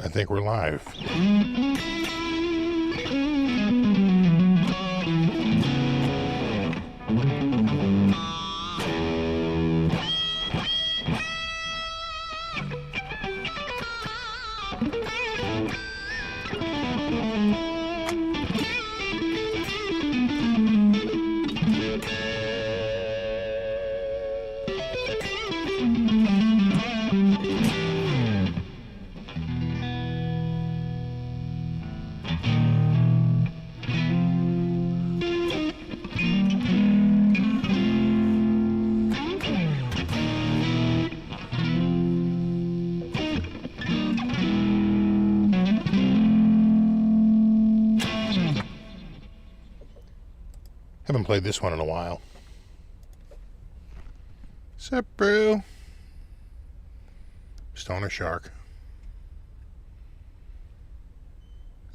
I think we're live. Haven't played this one in a while. Sup, bro? Stoner Shark.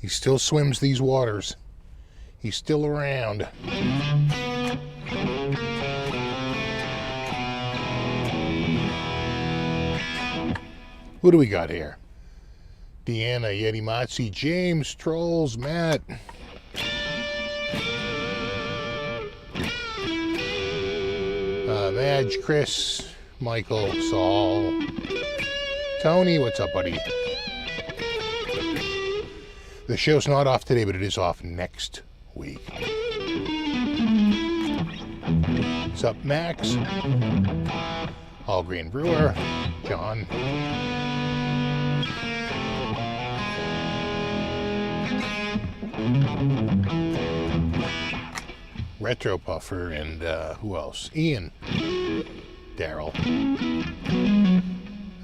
He still swims these waters. He's still around. Who do we got here? Deanna, Yeti Matzi, James, Trolls, Matt. Madge, Chris, Michael, Saul, Tony, what's up, buddy? The show's not off today, but it is off next week. What's up, Max? All Green Brewer, John. Retro Puffer, and who else? Ian, Daryl,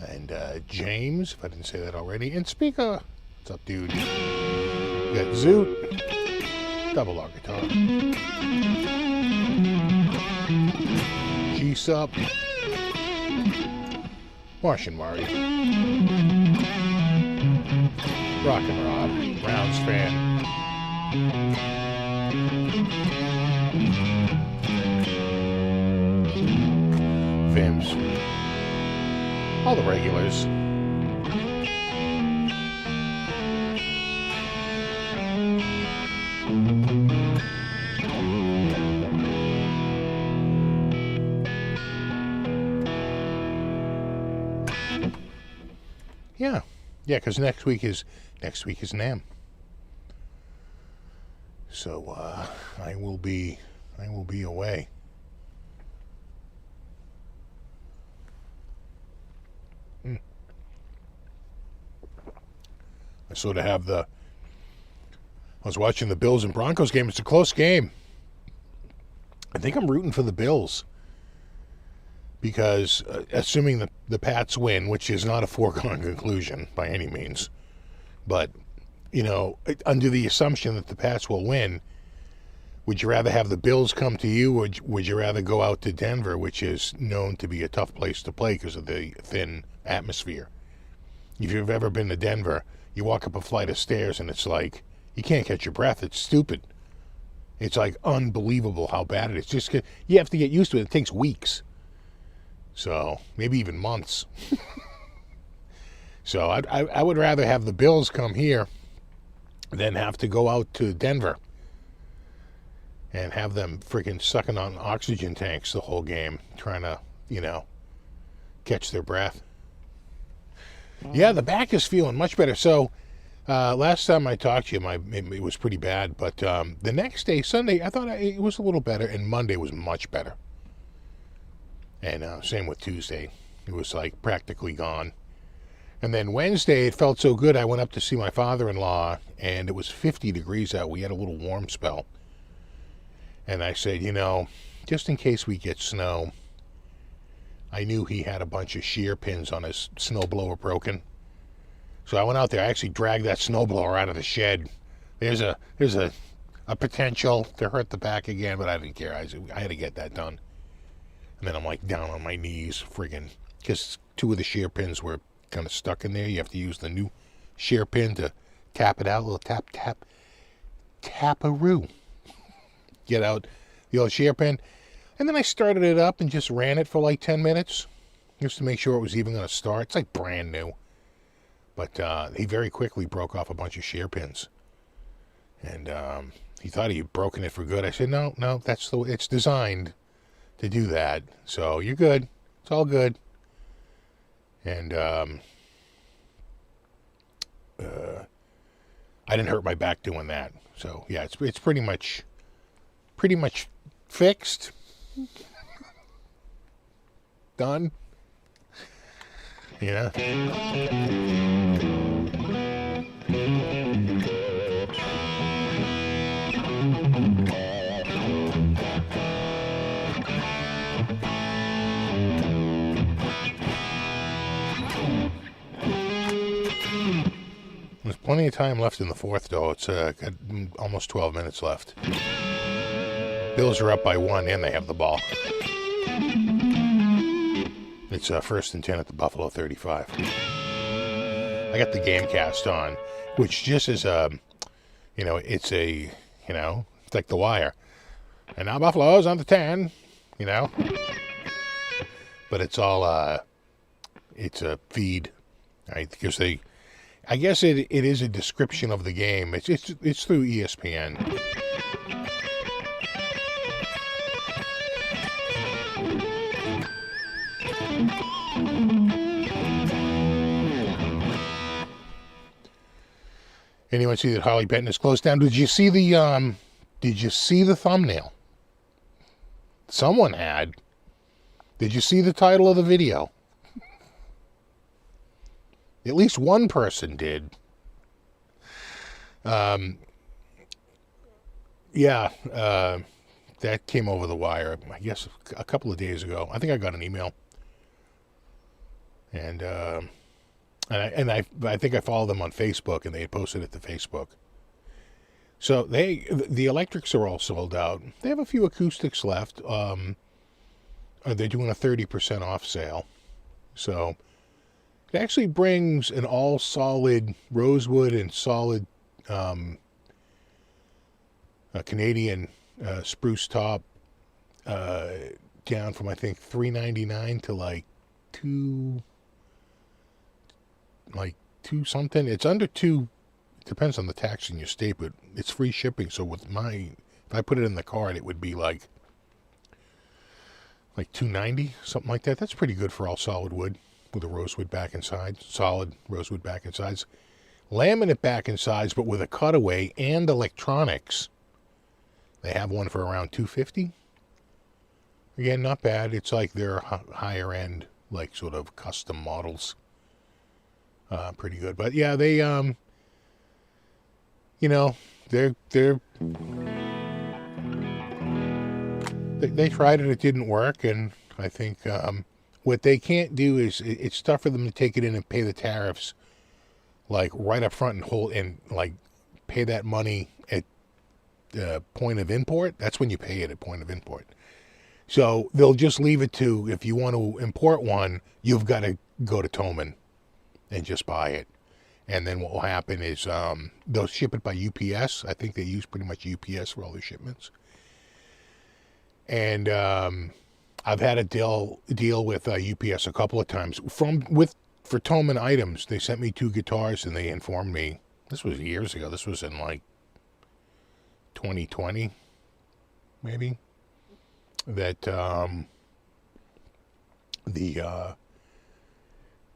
and James, if I didn't say that already, and Speaker. What's up, dude? We got Zoot, Double R Guitar, G-Sup, Martian Murray, Rock and Rob, Browns fan. Vims, all the regulars. Yeah, because next week is NAMM. So I will be away. I sort of have I was watching the Bills and Broncos game. It's a close game. I think I'm rooting for the Bills because assuming the Pats win, which is not a foregone conclusion by any means, but, under the assumption that the Pats will win, would you rather have the Bills come to you, or would you rather go out to Denver, which is known to be a tough place to play because of the thin atmosphere? If you've ever been to Denver, you walk up a flight of stairs and it's like, you can't catch your breath. It's stupid. It's like unbelievable how bad it is. Just you have to get used to it. It takes weeks. So maybe even months. So I would rather have the Bills come here than have to go out to Denver and have them freaking sucking on oxygen tanks the whole game, trying to, catch their breath. Yeah, the back is feeling much better. So last time I talked to you, it was pretty bad. But the next day, Sunday, I thought it was a little better, and Monday was much better. And same with Tuesday. It was like practically gone. And then Wednesday, it felt so good. I went up to see my father-in-law, and it was 50 degrees out. We had a little warm spell. And I said, just in case we get snow, I knew he had a bunch of shear pins on his snowblower broken. So I went out there. I actually dragged that snowblower out of the shed. There's a potential to hurt the back again, but I didn't care. I had to get that done. And then I'm like down on my knees, friggin', because 2 of the shear pins were kind of stuck in there. You have to use the new shear pin to tap it out. A little tap, tap, tap-a-roo. Get out the old shear pin. And then I started it up and just ran it for like 10 minutes just to make sure it was even going to start. It's like brand new. But he very quickly broke off a bunch of shear pins. And he thought he had broken it for good. I said, no, that's the way it's designed to do that. So you're good. It's all good. And I didn't hurt my back doing that. So yeah, it's pretty much fixed. Done. Yeah. There's plenty of time left in the fourth, though. It's got almost 12 minutes left. Bills are up by 1, and they have the ball. It's 1st and 10 at the Buffalo 35. I got the Gamecast on, which just is it's it's like The Wire. And now Buffalo's on the 10, But it's all, it's a feed, right? Because I guess it is a description of the game. It's through ESPN. Anyone see that Harley Benton is closed down? Did you see the thumbnail? Someone had. Did you see the title of the video? At least one person did. That came over the wire, I guess, a couple of days ago. I think I got an email. And I think I followed them on Facebook, and they had posted it to Facebook. So the electrics are all sold out. They have a few acoustics left. They're doing a 30% off sale. So it actually brings an all solid rosewood and solid Canadian spruce top down from, I think, $3.99 to like two something. It's under $2. Depends on the tax in your state, but it's free shipping. So if I put it in the cart, it would be like $2.90, something like that. That's pretty good for all solid wood with a rosewood back and sides, solid rosewood back and sides, laminate back and sides, but with a cutaway and electronics. They have one for around $250. Again, not bad. It's like their higher end, like sort of custom models. Pretty good. But yeah, they they tried it, it didn't work, and I think what they can't do is it's tough for them to take it in and pay the tariffs like right up front and pay that money at point of import. That's when you pay it at point of import. So they'll just leave it to, if you want to import one, you've got to go to Thomann and just buy it. And then what will happen is they'll ship it by UPS. I think they use pretty much UPS for all their shipments. And I've had a deal with UPS a couple of times. For Thomann items, they sent me 2 guitars, and they informed me, this was years ago, this was in like 2020, maybe, that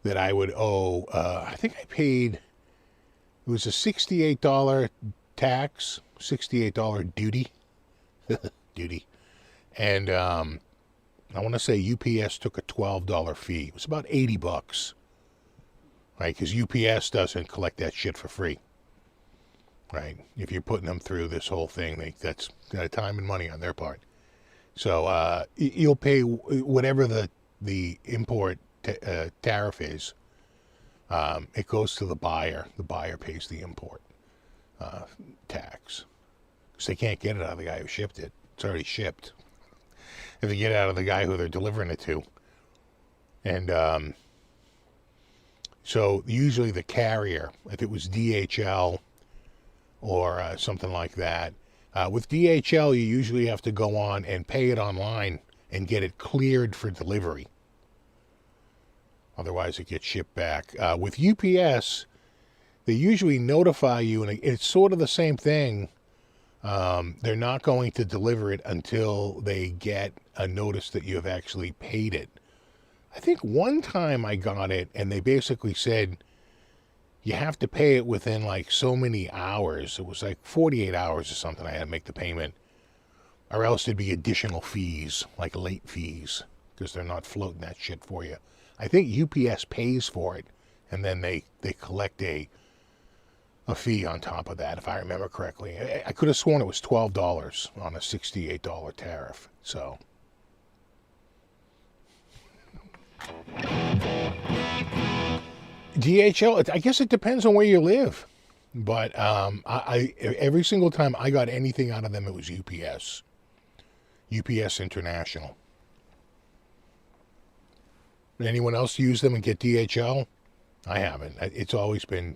that I would owe, I think I paid, it was a $68 tax, $68 duty, and I want to say UPS took a $12 fee. It was about $80, right? Because UPS doesn't collect that shit for free, right? If you're putting them through this whole thing, that's time and money on their part. So you'll pay whatever the import tariff is. It goes to the buyer. The buyer pays the import tax. Because they can't get it out of the guy who shipped it. It's already shipped. If they get it out of the guy who they're delivering it to. And so usually the carrier, if it was DHL or something like that, with DHL you usually have to go on and pay it online and get it cleared for delivery. Otherwise it gets shipped back. With UPS, they usually notify you, and it's sort of the same thing. They're not going to deliver it until they get a notice that you have actually paid it. I think one time I got it, and they basically said you have to pay it within like so many hours. It was like 48 hours or something I had to make the payment. Or else there'd be additional fees, like late fees, because they're not floating that shit for you. I think UPS pays for it, and then they collect a fee on top of that, if I remember correctly. I could have sworn it was $12 on a $68 tariff. So DHL, I guess it depends on where you live. But I every single time I got anything out of them, it was UPS. UPS International. Anyone else use them and get DHL? I haven't. It's always been...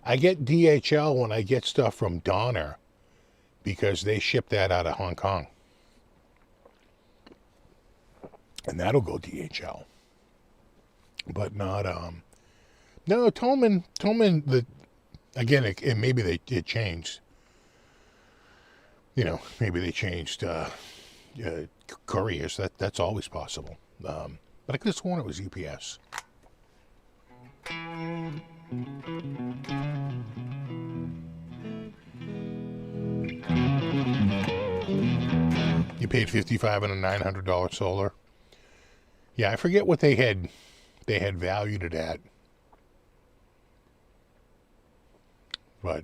I get DHL when I get stuff from Donner because they ship that out of Hong Kong. And that'll go DHL. But not... No, Tolman, again, maybe it changed. You know, maybe they changed couriers. That's always possible. But I could have sworn it was UPS. You paid $55 and a $900 solar. Yeah, I forget what they had valued it at. But,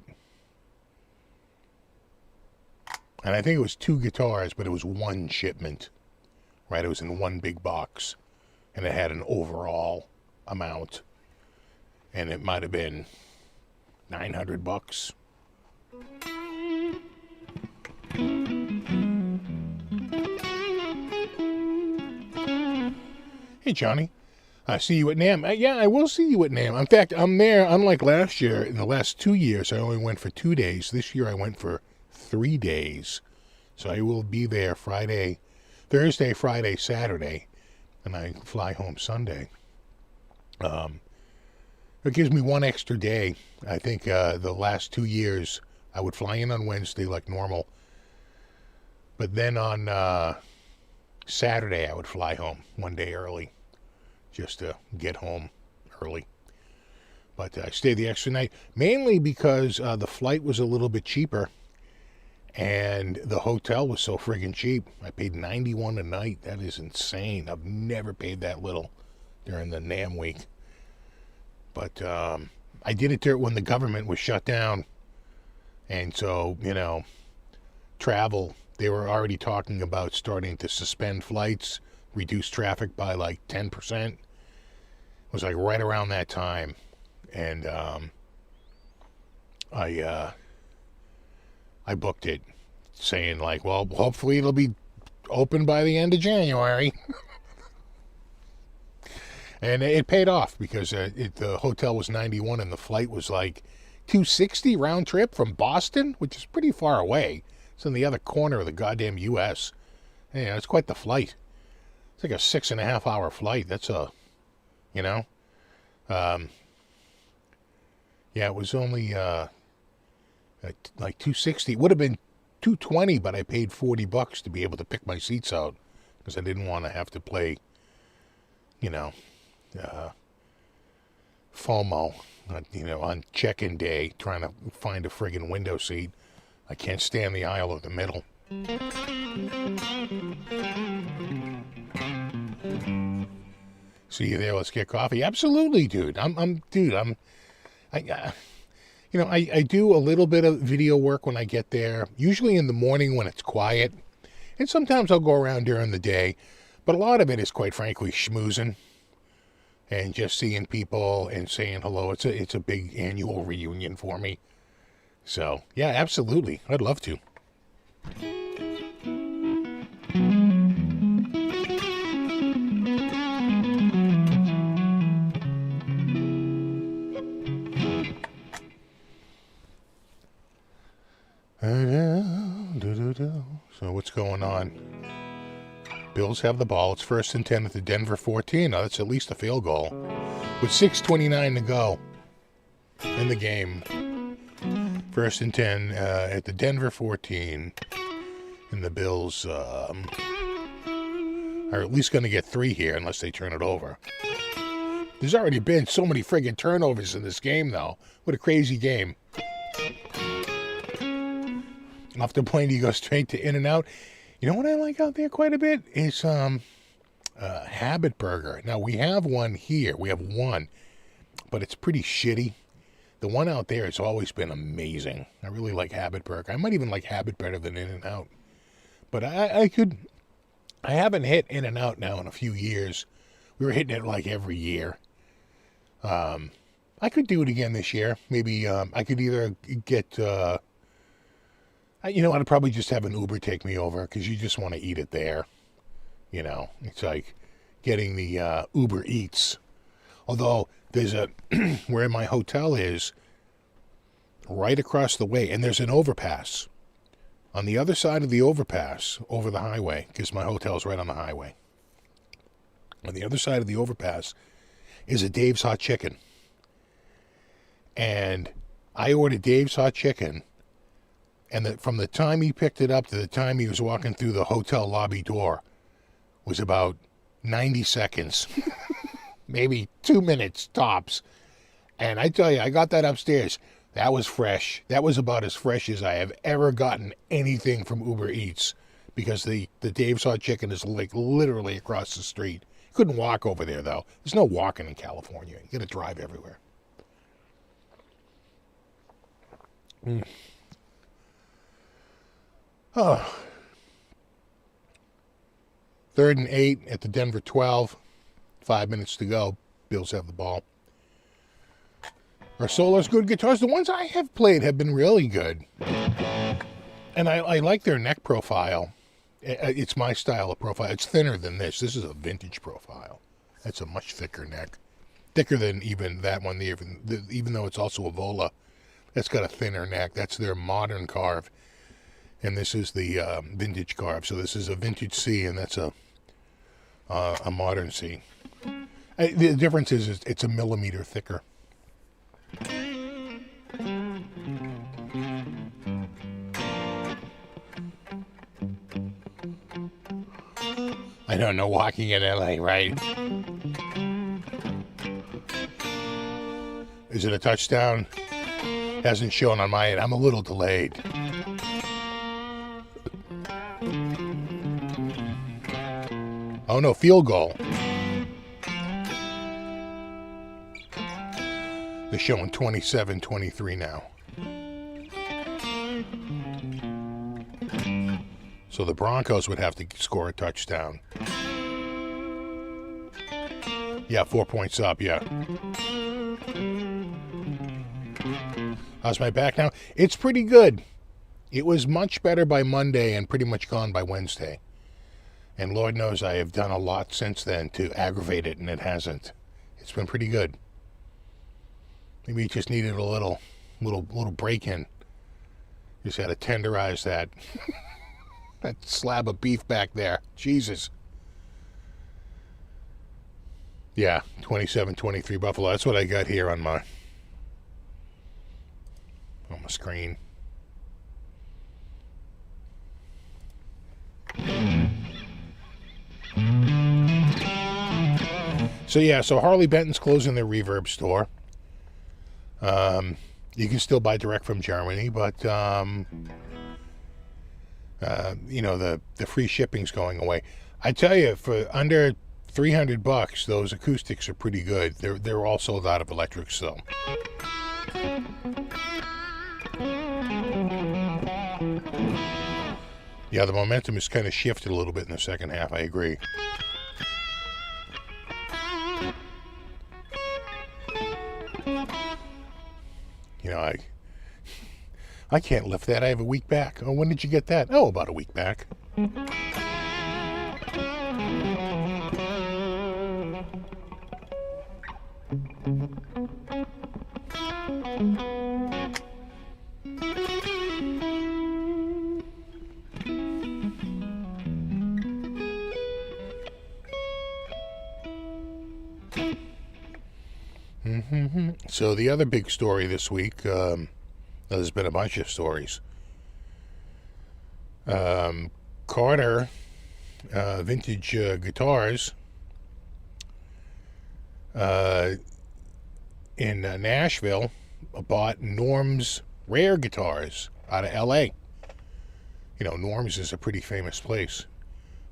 and I think it was 2 guitars, but it was one shipment, right? It was in one big box, and it had an overall amount, and it might have been $900. Hey, Johnny. I see you at NAMM. Yeah, I will see you at NAMM. In fact, I'm there. Unlike last year, in the last 2 years, I only went for 2 days. This year, I went for 3 days. So I will be there Thursday, Friday, Saturday, and I fly home Sunday. It gives me one extra day. I think the last 2 years, I would fly in on Wednesday like normal. But then on Saturday, I would fly home one day early, just to get home early. But I stayed the extra night, mainly because the flight was a little bit cheaper, and the hotel was so friggin' cheap. I paid $91 a night. That is insane. I've never paid that little during the NAMM week. But I did it when the government was shut down, and so, you know, travel, they were already talking about starting to suspend flights, reduce traffic by like 10%. It was like right around that time. And I booked it saying like, well, hopefully it'll be open by the end of January. And it paid off because the hotel was 91 and the flight was like 260 round trip from Boston, which is pretty far away. It's in the other corner of the goddamn U.S. Yeah, it's quite the flight. It's like a 6.5 hour flight. That's you know. Yeah, it was only like 260. It would have been 220, but I paid $40 to be able to pick my seats out because I didn't want to have to play, you know, FOMO, on check-in day, trying to find a friggin' window seat. I can't stand the aisle of the middle. See you there. Let's get coffee. Absolutely, dude. I do a little bit of video work when I get there, usually in the morning when it's quiet, and sometimes I'll go around during the day, but a lot of it is, quite frankly, schmoozing and just seeing people and saying hello. It's a big annual reunion for me. So, yeah, absolutely. I'd love to. So what's going on? Bills have the ball. It's 1st and 10 at the Denver 14. Now that's at least a field goal. With 6:29 to go in the game. 1st and 10 at the Denver 14. And the Bills are at least going to get 3 here unless they turn it over. There's already been so many friggin' turnovers in this game, though. What a crazy game. Off the plane, you go straight to In-N-Out. You know what I like out there quite a bit? Is Habit Burger. Now, we have one here. We have one, but it's pretty shitty. The one out there has always been amazing. I really like Habit Burger. I might even like Habit better than In-N-Out. But I haven't hit In-N-Out now in a few years. We were hitting it like every year. I could do it again this year. Maybe I could either get... you know, I'd probably just have an Uber take me over because you just want to eat it there. You know, it's like getting the Uber Eats. Although there's where my hotel is, right across the way, and there's an overpass. On the other side of the overpass, over the highway, because my hotel's right on the highway. On the other side of the overpass is a Dave's Hot Chicken. And I ordered Dave's Hot Chicken. And from the time he picked it up to the time he was walking through the hotel lobby door was about 90 seconds. Maybe 2 minutes tops. And I tell you, I got that upstairs. That was fresh. That was about as fresh as I have ever gotten anything from Uber Eats. Because the Dave's Hot Chicken is like literally across the street. Couldn't walk over there, though. There's no walking in California. You got to drive everywhere. Oh. 3rd and 8 at the Denver 12. 5 minutes to go. Bills have the ball. Our Solar's good guitars. The ones I have played have been really good. And I like their neck profile. It's my style of profile. It's thinner than this. This is a vintage profile. That's a much thicker neck. Thicker than even that one, even though it's also a Vola. That's got a thinner neck. That's their modern carve. And this is the vintage carve. So this is a vintage C, and that's a modern C. The difference is it's a millimeter thicker. I don't know, walking in LA, right? Is it a touchdown? Hasn't shown on my end. I'm a little delayed. Oh no, field goal. They're showing 27-23 now. So the Broncos would have to score a touchdown. Yeah, 4 points up, yeah. How's my back now? It's pretty good. It was much better by Monday and pretty much gone by Wednesday. And Lord knows I have done a lot since then to aggravate it, and it hasn't. It's been pretty good. Maybe it just needed a little break-in. Just had to tenderize that that slab of beef back there. Jesus. Yeah, 27-23 Buffalo. That's what I got here on my screen. So Harley Benton's closing their Reverb store. You can still buy direct from Germany, but the free shipping's going away. I tell you, for under $300. Those acoustics are pretty good. They're all sold out of electrics, though. Yeah, the momentum has kind of shifted a little bit in the second half. I agree. You know, I can't lift that. I have a weak back. Oh, when did you get that? Oh, about a week back. So the other big story this week, there's been a bunch of stories. Carter Vintage Guitars in Nashville bought Norm's rare guitars out of L.A. You know, Norm's is a pretty famous place.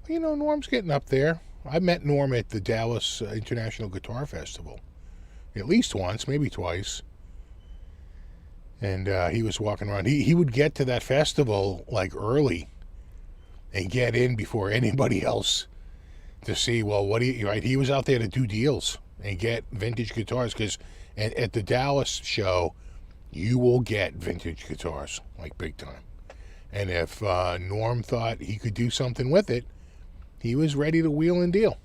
You know, Norm's getting up there. I met Norm at the Dallas International Guitar Festival. At least once, maybe twice. And he was walking around. He would get to that festival like early and get in before anybody else to see, well, what do you, right? He was out there to do deals and get vintage guitars, because at the Dallas show, you will get vintage guitars, like big time. And if Norm thought he could do something with it, he was ready to wheel and deal.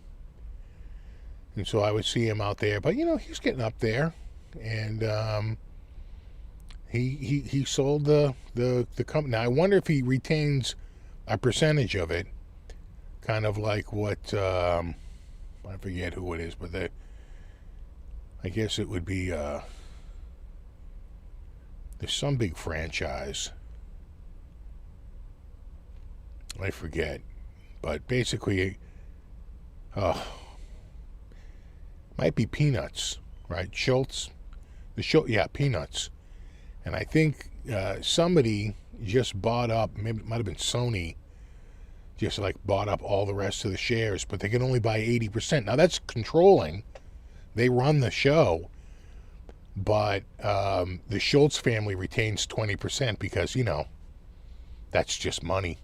And so I would see him out there, but you know, he's getting up there, and he sold the company. Now I wonder if he retains a percentage of it, kind of like what I forget who it is, but I guess it would be there's some big franchise. I forget, but basically, might be Peanuts, right? Schultz, Peanuts. And I think somebody just bought up, maybe it might have been Sony, just like bought up all the rest of the shares, but they can only buy 80%. Now that's controlling. They run the show, but the Schultz family retains 20% because, you know, that's just money.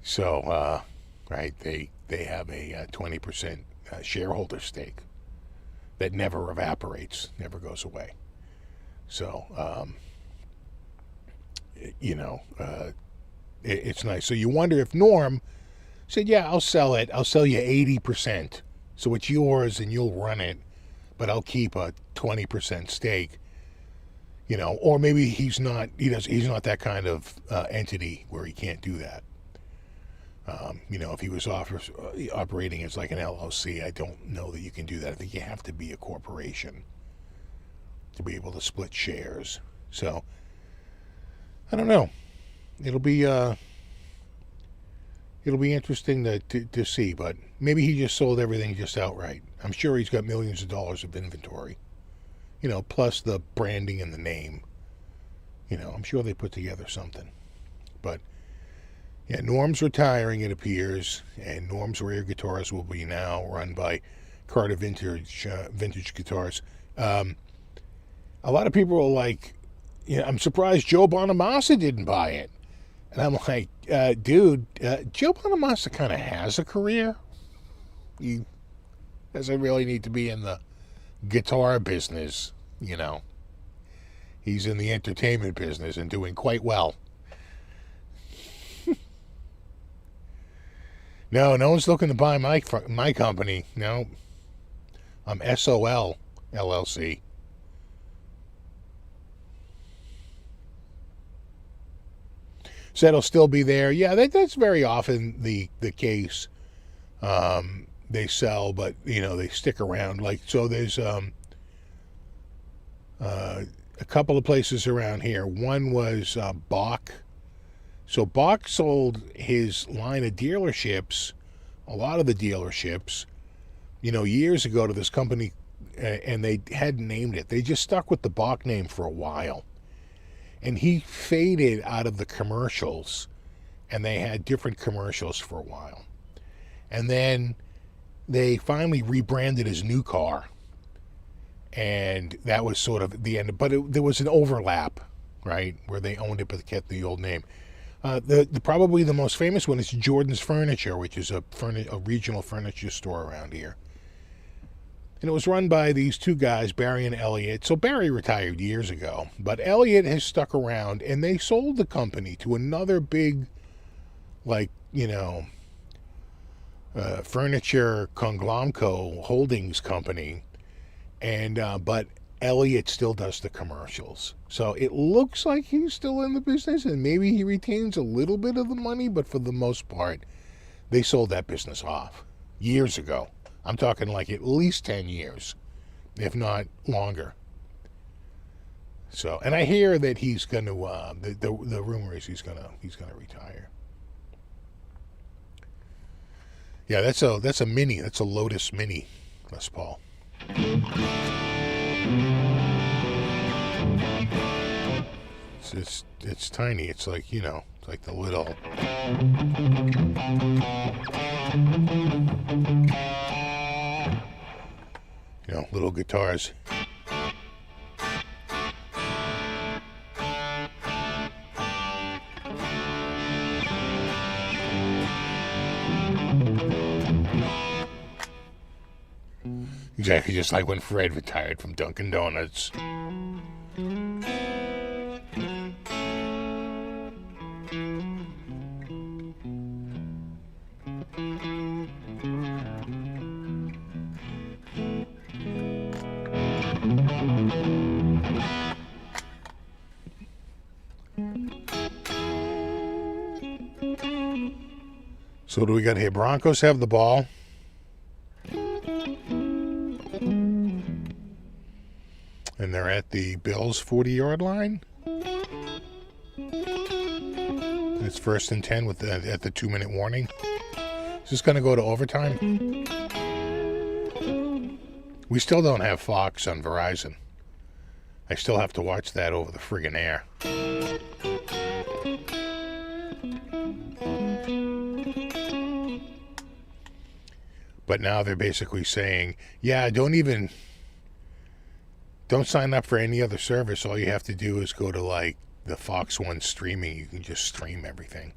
So, right, they have a 20% shareholder stake that never evaporates, never goes away. So, you know, it's nice. So you wonder if Norm said, yeah, I'll sell it. I'll sell you 80%. So it's yours and you'll run it, but I'll keep a 20% stake. You know, or maybe he's not that kind of entity where he can't do that. You know, if he was operating as like an LLC, I don't know that you can do that. I think you have to be a corporation to be able to split shares. So, I don't know. It'll be interesting to see, but maybe he just sold everything just outright. I'm sure he's got millions of dollars of inventory, you know, plus the branding and the name. You know, I'm sure they put together something. But yeah, Norm's retiring, it appears, and Norm's Rare Guitars will be now run by Carter Vintage Guitars. A lot of people are like, you know, I'm surprised Joe Bonamassa didn't buy it. And I'm like, dude, Joe Bonamassa kind of has a career. He doesn't really need to be in the guitar business, you know. He's in the entertainment business and doing quite well. No one's looking to buy my company. No. I'm SOL LLC. So it'll still be there. Yeah, that's very often the case. They sell, but you know, they stick around. Like, so there's a couple of places around here. One was Bach. So Bach sold his line of dealerships, a lot of the dealerships, you know, years ago to this company, and they hadn't named it. They just stuck with the Bach name for a while. And he faded out of the commercials, and they had different commercials for a while. And then they finally rebranded his new car. And that was sort of the end. But there was an overlap, right, where they owned it but kept the old name. Probably the most famous one is Jordan's Furniture, which is a regional furniture store around here. And it was run by these two guys, Barry and Elliot. So Barry retired years ago, but Elliot has stuck around, and they sold the company to another big, furniture conglomerate holdings company. And but Elliot still does the commercials. So it looks like he's still in the business, and maybe he retains a little bit of the money, but for the most part, they sold that business off years ago. I'm talking like at least 10 years, if not longer. So, and I hear that he's going to, the rumor is he's going to retire. Yeah, that's a Mini. That's a Lotus Mini Les Paul. It's tiny. It's like, it's like the little... little guitars. Exactly, just like when Fred retired from Dunkin' Donuts. So what do we got here? Broncos have the ball. And they're at the Bills' 40-yard line. It's 1st and 10 at the 2-minute warning. Is this going to go to overtime? We still don't have Fox on Verizon. I still have to watch that over the friggin' air. But now they're basically saying, yeah, don't sign up for any other service. All you have to do is go to the Fox One streaming. You can just stream everything.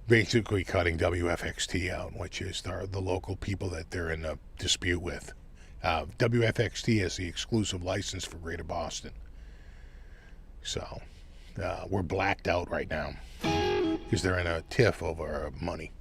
Basically cutting WFXT out, which is the local people that they're in a dispute with. WFXT has the exclusive license for Greater Boston. So we're blacked out right now because they're in a tiff over money.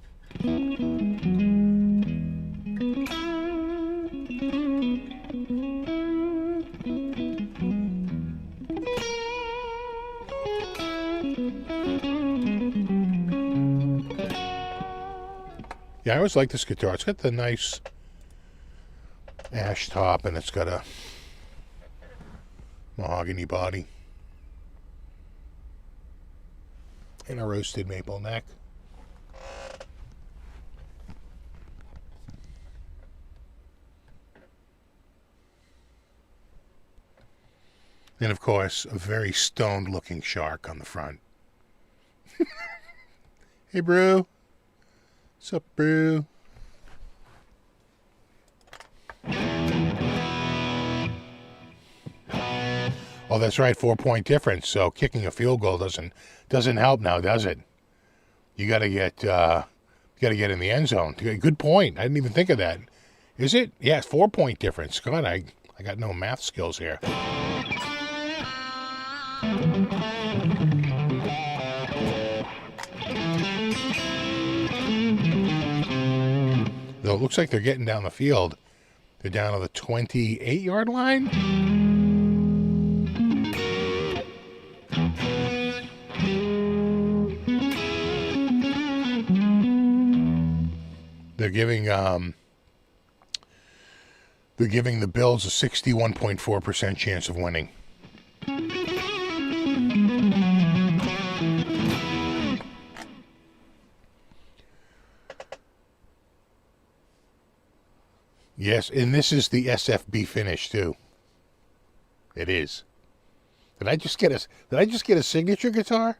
Yeah, I always like this guitar. It's got the nice ash top, and it's got a mahogany body and a roasted maple neck. And of course, a very stoned looking shark on the front. Hey, bro. What's up, bro? Oh, that's right, 4-point difference. So kicking a field goal doesn't help now, does it? You gotta get in the end zone. Good point. I didn't even think of that. Is it? Yeah, it's 4-point difference. God, I got no math skills here. Though it looks like they're getting down the field. They're down to the 28-yard line. They're giving the Bills a 61.4% chance of winning. Yes, and this is the SFB finish too. It is. Did I just get a signature guitar?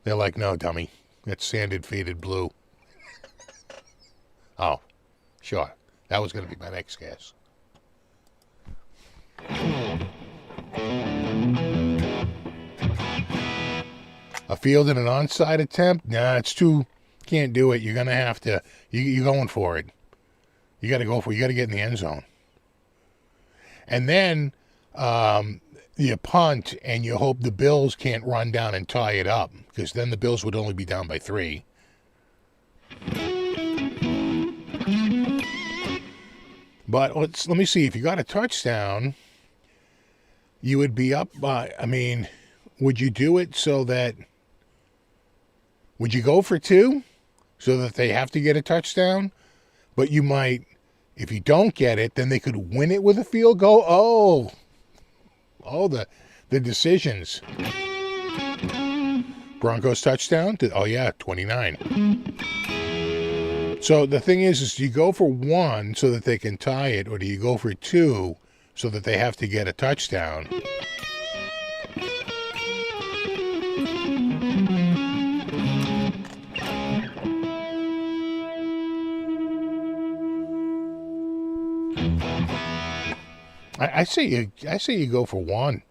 They're like, no, dummy. It's sanded faded blue. Oh, sure. That was going to be my next guess. A field in an onside attempt? Nah, it's too... Can't do it. You're going to have to... You're going for it. You got to go for it. You got to get in the end zone. And then you punt and you hope the Bills can't run down and tie it up, because then the Bills would only be down by 3. But let me see. If you got a touchdown, you would be up by... I mean, would you do it so that... Would you go for 2 so that they have to get a touchdown? But you might... If you don't get it, then they could win it with a field goal. Oh, the decisions. Broncos touchdown? Oh, yeah, 29. So the thing is do you go for 1 so that they can tie it, or do you go for 2 so that they have to get a touchdown? I say you go for 1,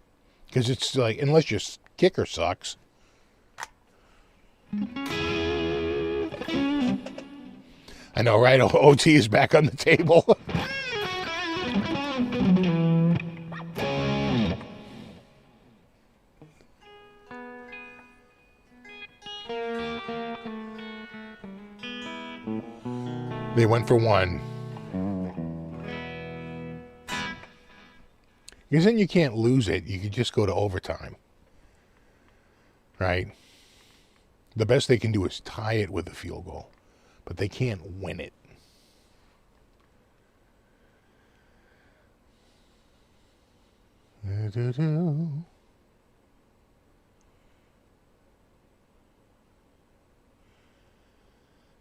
because it's like, unless your kicker sucks. I know, right? OT is back on the table. They went for 1. Because then you can't lose it. You could just go to overtime. Right? The best they can do is tie it with a field goal. But they can't win it.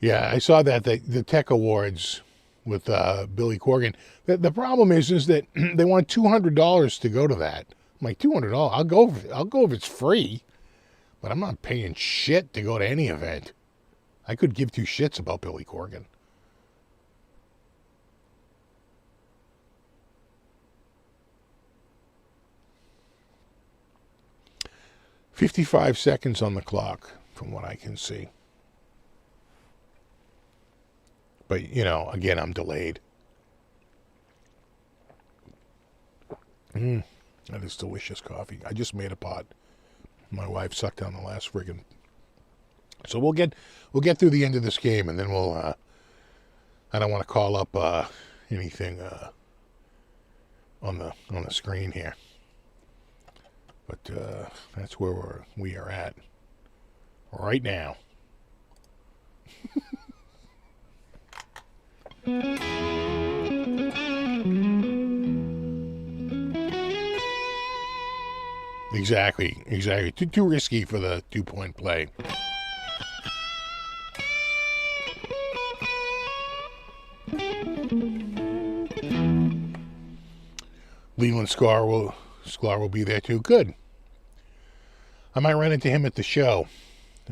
Yeah, I saw that the Tech Awards with Billy Corgan. The problem is that they want $200 to go to that. I'm like, $200? I'll go if it's free, but I'm not paying shit to go to any event. I could give 2 shits about Billy Corgan. $55 seconds on the clock, from what I can see. But, again, I'm delayed. That is delicious coffee. I just made a pot. My wife sucked down the last friggin'. So we'll get through the end of this game, and then we'll. I don't want to call up anything on the screen here, but that's where we are at right now. Exactly. Too risky for the 2-point play. Leland Sklar will be there too. Good. I might run into him at the show.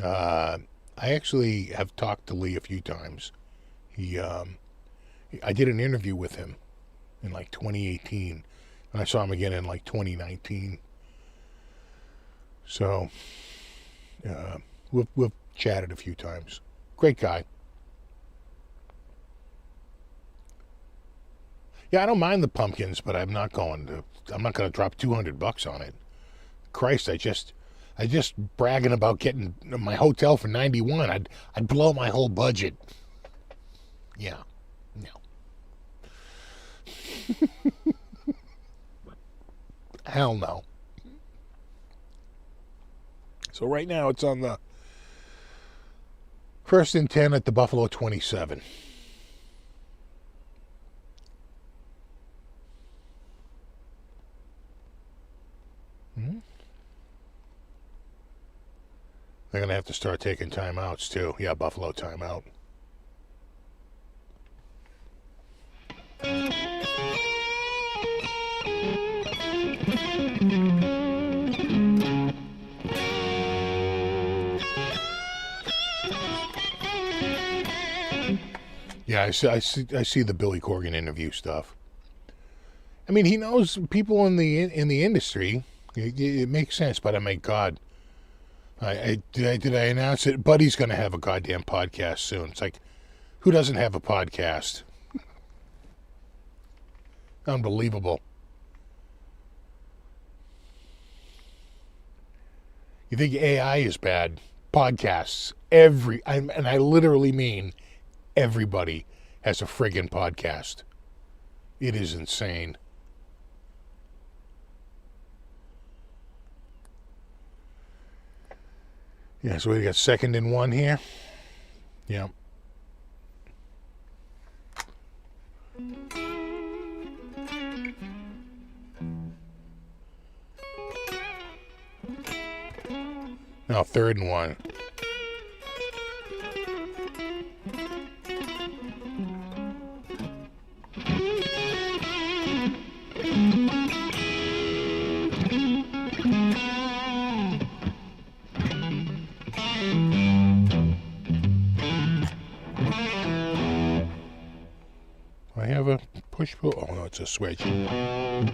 I actually have talked to Lee a few times. I did an interview with him in like 2018, and I saw him again in like 2019. So we've chatted a few times. Great guy. Yeah, I don't mind the pumpkins, but I'm not going to drop $200 on it. Christ, I just bragging about getting my hotel for $91. I'd blow my whole budget. Yeah. No. Hell no. So right now it's on the 1st and 10 at the Buffalo 27. They're going to have to start taking timeouts too. Yeah, Buffalo timeout. Yeah, Yeah, I see the Billy Corgan interview stuff. I mean, he knows people in the industry. It makes sense, but I mean, God, did I announce it? Buddy's going to have a goddamn podcast soon. It's like, who doesn't have a podcast? Unbelievable. You think AI is bad? Podcasts. And I literally mean everybody has a friggin' podcast. It is insane. Yeah, so we got 2nd and 1 here. Yeah. Now 3rd and 1. I have a push pull. Oh no, it's a switch. Yeah,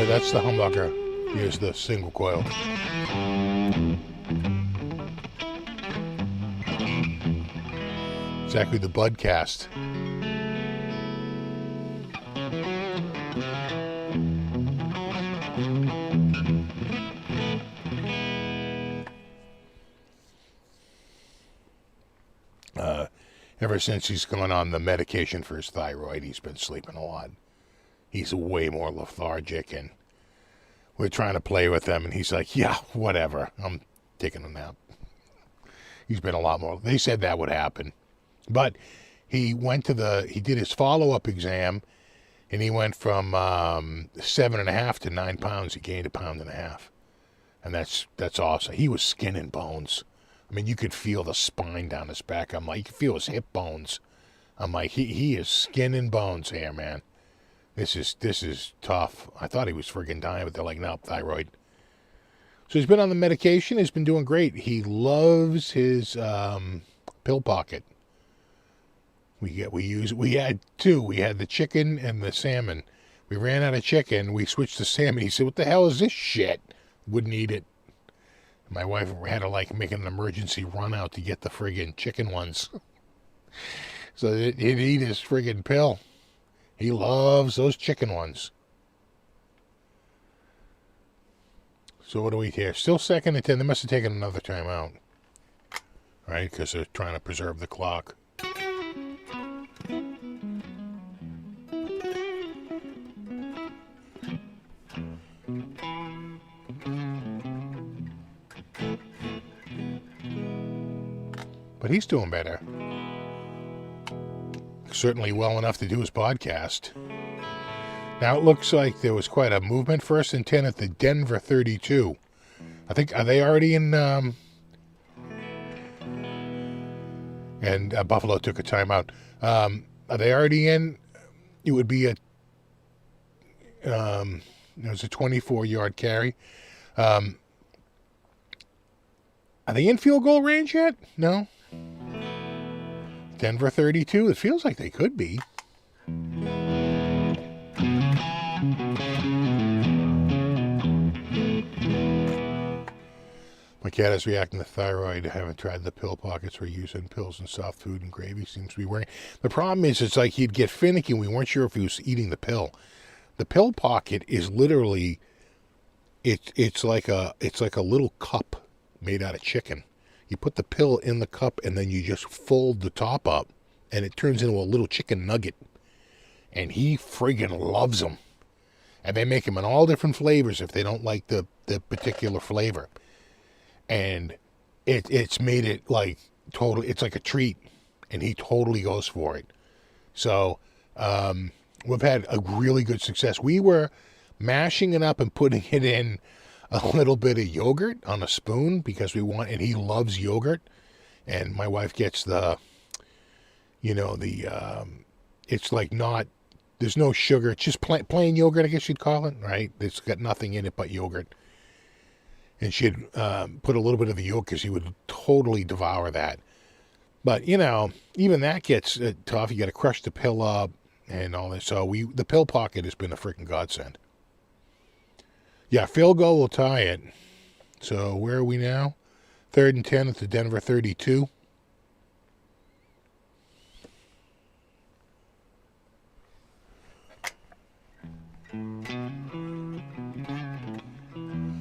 that's the humbucker. Here's the single coil. Exactly the Budcast. Ever since he's gone on the medication for his thyroid, he's been sleeping a lot. He's way more lethargic, and we're trying to play with him, and he's like, yeah, whatever. I'm taking a nap. He's been a lot more. They said that would happen. But he did his follow-up exam, and he went from 7.5 to 9 pounds. He gained 1.5 pounds. And that's awesome. He was skin and bones. I mean, you could feel the spine down his back. I'm like, you could feel his hip bones. I'm like, he is skin and bones here, man. This is tough. I thought he was friggin' dying, but they're like, no, thyroid. So he's been on the medication. He's been doing great. He loves his pill pocket. We had 2. We had the chicken and the salmon. We ran out of chicken. We switched to salmon. He said, what the hell is this shit? Wouldn't eat it. My wife had to make an emergency run out to get the friggin' chicken ones. So he'd eat his friggin' pill. He loves those chicken ones. So what do we hear? Still 2nd and 10. They must have taken another time out. Right? Because they're trying to preserve the clock. But he's doing better. Certainly well enough to do his podcast. Now it looks like there was quite a movement. 1st and 10 at the Denver 32. I think, are they already in... and Buffalo took a timeout. Are they already in? It would be it was a 24-yard carry. Are they in field goal range yet? No. Denver 32. It feels like they could be. My cat is reacting to thyroid. I haven't tried the pill pockets. We're using pills and soft food and gravy. Seems to be wearing. The problem is, it's like he'd get finicky. We weren't sure if he was eating the pill. The pill pocket is literally, it's like a little cup made out of chicken. You put the pill in the cup, and then you just fold the top up, and it turns into a little chicken nugget. And he friggin' loves them. And they make them in all different flavors if they don't like the particular flavor. And it's made it like totally, it's like a treat. And he totally goes for it. So we've had a really good success. We were mashing it up and putting it in a little bit of yogurt on a spoon because we want, and he loves yogurt. And my wife gets the, it's like not, there's no sugar. It's just plain yogurt, I guess you'd call it, right? It's got nothing in it but yogurt. And she'd put a little bit of the yolk because he would totally devour that. But, even that gets tough. You got to crush the pill up and all this. So the pill pocket has been a freaking godsend. Yeah, field goal will tie it. So where are we now? 3rd and 10 at the Denver 32.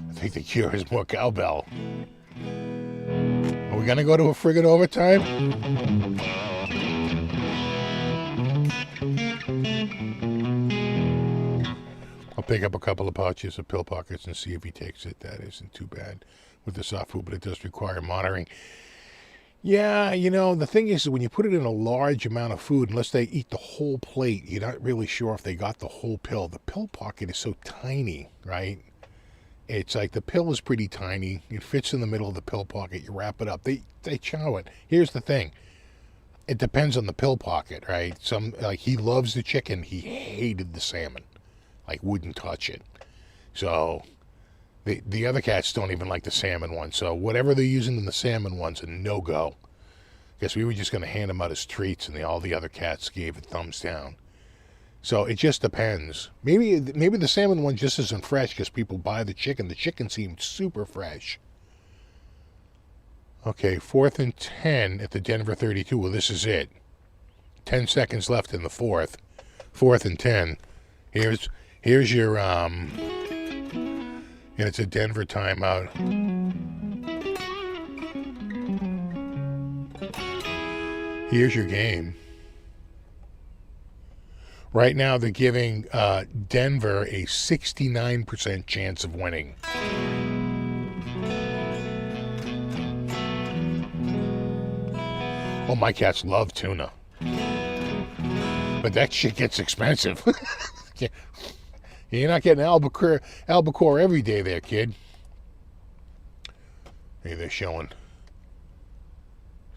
I think the cure is more cowbell. Are we going to go to a friggin' overtime? I'll pick up a couple of pouches of pill pockets and see if he takes it. That isn't too bad with the soft food, but it does require monitoring. Yeah, the thing is when you put it in a large amount of food, unless they eat the whole plate, you're not really sure if they got the whole pill. The pill pocket is so tiny, right? It's like the pill is pretty tiny. It fits in the middle of the pill pocket. You wrap it up. They chow it. Here's the thing. It depends on the pill pocket, right? He loves the chicken. He hated the salmon. Wouldn't touch it. So the other cats don't even like the salmon one. So whatever they're using in the salmon one's a no-go. Guess we were just going to hand them out as treats, and all the other cats gave it thumbs down. So it just depends. Maybe the salmon one just isn't fresh because people buy the chicken. The chicken seemed super fresh. Okay, 4th and 10 at the Denver 32. Well, this is it. 10 seconds left in the 4th. 4th and 10. Here's your and it's a Denver timeout. Here's your game. Right now, they're giving Denver a 69% chance of winning. Oh, my cats love tuna. But that shit gets expensive. You're not getting albacore every day there, kid. Hey, they're showing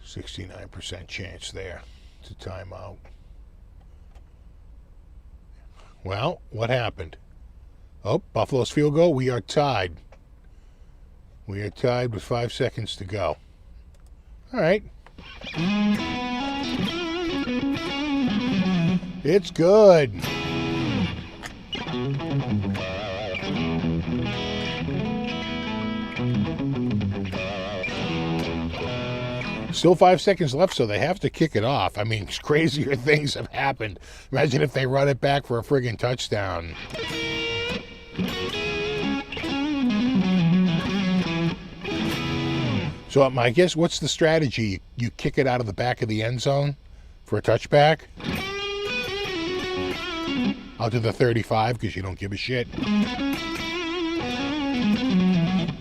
69% chance there to time out. Well, what happened? Oh, Buffalo's field goal. We are tied. We are tied with 5 seconds to go. All right. It's good. Still 5 seconds left, so they have to kick it off. I mean, crazier things have happened. Imagine if they run it back for a friggin' touchdown. So I guess what's the strategy? You kick it out of the back of the end zone for a touchback? I'll do the 35 because you don't give a shit.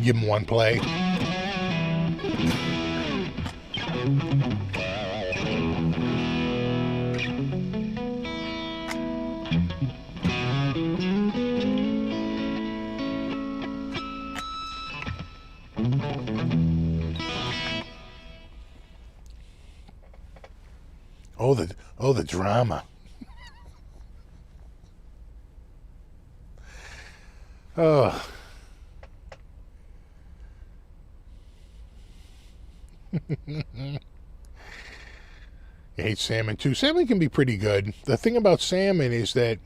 Give them one play. Oh, the drama. Oh. I hate salmon too. Salmon can be pretty good. The thing about salmon is that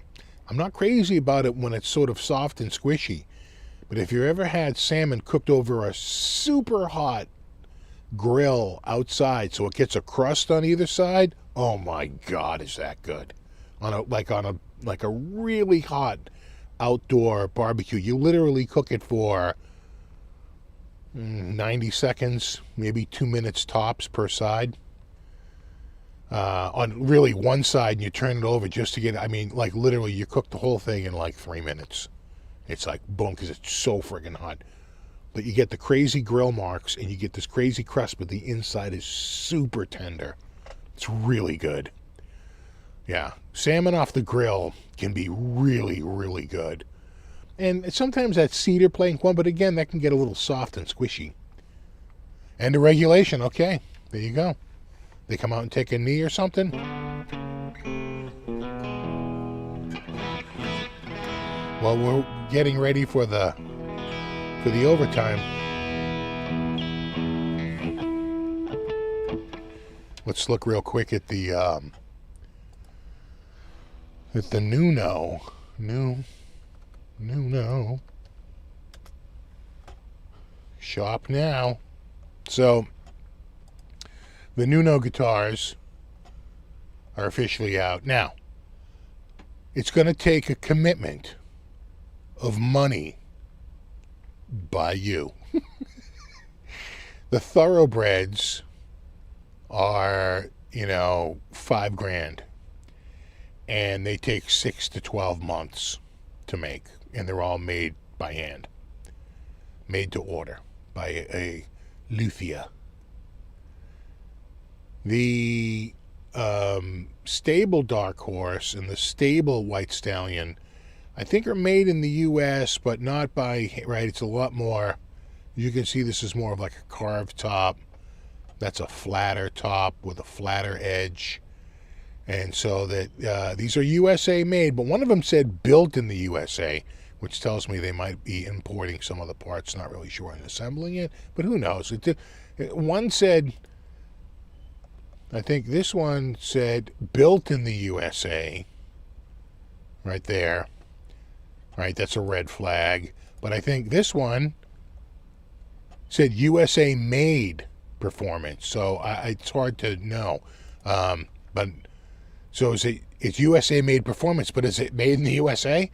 I'm not crazy about it when it's sort of soft and squishy. But if you ever had salmon cooked over a super hot grill outside so it gets a crust on either side, oh my God, is that good. On a really hot outdoor barbecue. You literally cook it for 90 seconds, maybe 2 minutes tops per side. On really one side, and you turn it over just to get, literally you cook the whole thing in 3 minutes. It's boom, because it's so friggin' hot. But you get the crazy grill marks, and you get this crazy crust, but the inside is super tender. It's really good. Yeah, salmon off the grill can be really, really good. And sometimes that cedar plank one, but again, that can get a little soft and squishy. End of regulation. Okay, there you go. They come out and take a knee or something. Well, we're getting ready for the overtime. Let's look real quick at the Nuno. Nuno. Shop now. So, the Nuno guitars are officially out. Now, it's going to take a commitment of money by you. The thoroughbreds are, $5,000, and they take 6 to 12 months to make, and they're all made by hand, made to order by a luthier. The stable Dark Horse and the stable White Stallion, I think, are made in the U.S., but not by, right, it's a lot more, you can see this is more of like a carved top. That's a flatter top with a flatter edge. And so that these are USA made, but one of them said built in the USA, which tells me they might be importing some of the parts, not really sure, and assembling it, but who knows. One said, I think this one said built in the USA, right there. Right, that's a red flag. But I think this one said USA made performance, so it's hard to know. But so it's USA made performance, but is it made in the USA?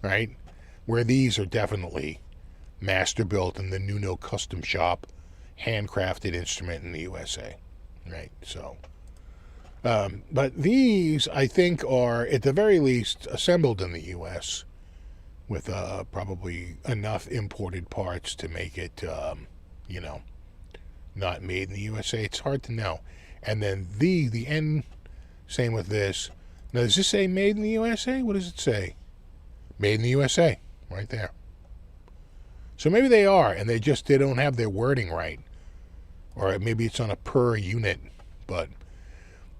Right, where these are definitely master built in the Nuno custom shop, handcrafted instrument in the USA. Right, so. But these, I think, are at the very least assembled in the U.S. with probably enough imported parts to make it, not made in the USA. It's hard to know. And then the end, same with this. Now, does this say made in the USA? What does it say? Made in the USA, right there. So maybe they are, and they don't have their wording right. Or maybe it's on a per unit, but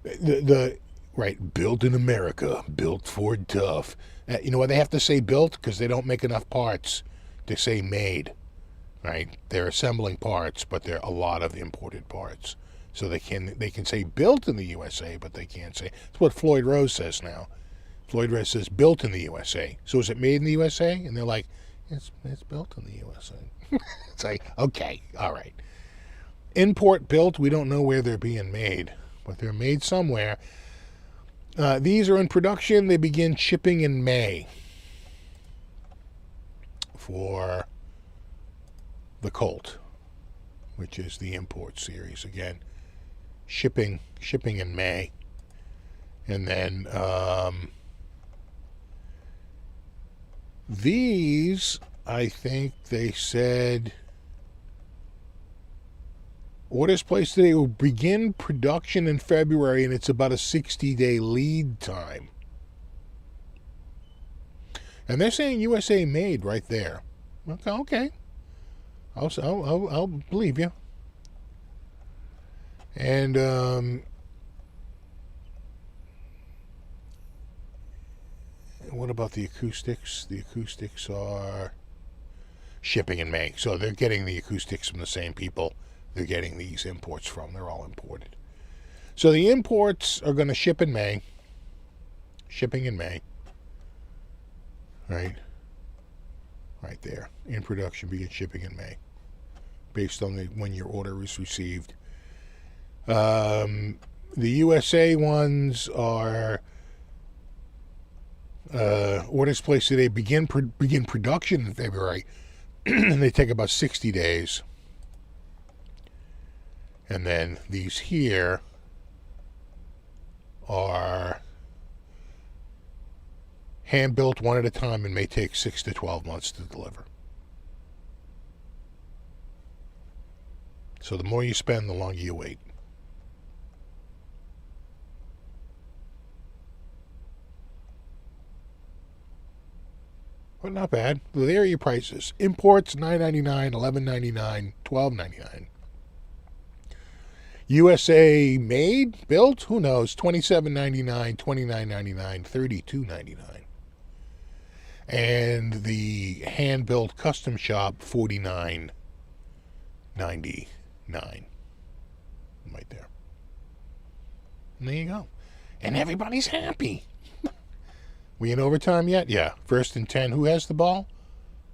the right, built in America, built Ford Tough. You know why they have to say built? Because they don't make enough parts to say made, right? They're assembling parts, but there are a lot of imported parts. So they can say built in the USA, but they can't say. That's what Floyd Rose says now. Floyd Rose says built in the USA. So is it made in the USA? And they're like, it's built in the USA. It's like, okay, all right. Import built, we don't know where they're being made, but they're made somewhere. These are in production. They begin shipping in May for the Colt, which is the import series. Again, shipping in May. And then these, I think they said, orders placed today will begin production in February, and it's about a 60-day lead time. And they're saying USA made right there. Okay. I'll believe you. And what about the acoustics? The acoustics are shipping in May. So they're getting the acoustics from the same people they're getting these imports from. They're all imported. So the imports are going to ship in May. Shipping in May. Right there. In production, begin shipping in May. Based on when your order is received. The USA ones are orders placed today begin production in February. And they take about 60 days. And then these here are hand-built one at a time and may take 6 to 12 months to deliver. So the more you spend, the longer you wait. But not bad. Well, there are your prices. Imports $9.99, $11.99, $12.99. USA made, built, who knows, $27.99, $29.99, $32.99. And the hand-built custom shop, $49.99. Right there. And there you go. And everybody's happy. We in overtime yet? Yeah. 1st and 10. Who has the ball?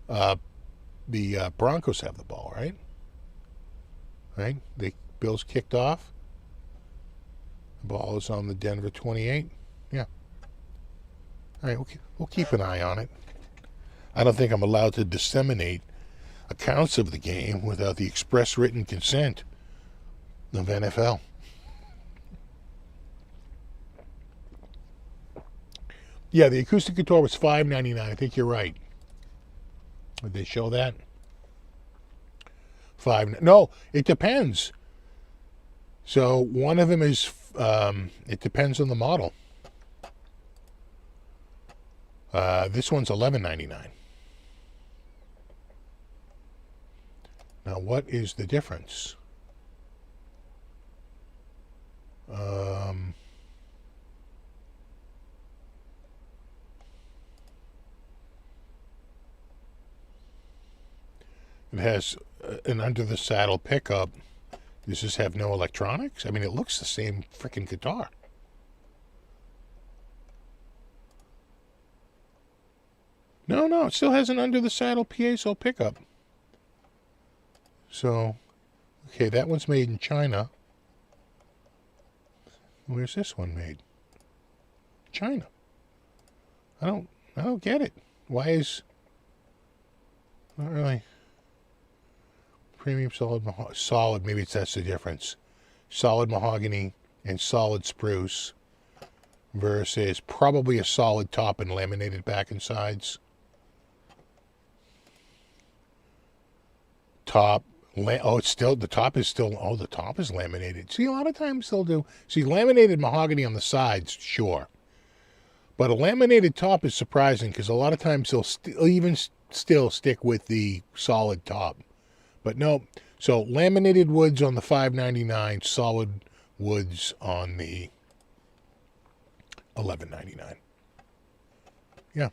The Broncos have the ball, right? Right? The Bills kicked off. The ball is on the Denver 28. Yeah. All right, we'll keep an eye on it. I don't think I'm allowed to disseminate accounts of the game without the express written consent of NFL. Yeah, the acoustic guitar was $5.99. I think you're right. Did they show that? No, it depends. So one of them is, it depends on the model. This one's $11.99. Now, what is the difference? It has an under-the-saddle pickup. Does this have no electronics? I mean, it looks the same freaking guitar. No, it still has an under-the-saddle piezo pickup. So, okay, that one's made in China. Where's this one made? China. I don't get it. Why is... Not really... Premium solid, maybe that's the difference. Solid mahogany and solid spruce versus probably a solid top and laminated back and sides. Top, it's still, the top is still, the top is laminated. See, a lot of times they'll do, laminated mahogany on the sides, sure. But a laminated top is surprising because a lot of times they'll even still stick with the solid top. But no, so laminated woods on the $5.99, solid woods on the $11.99. Yeah.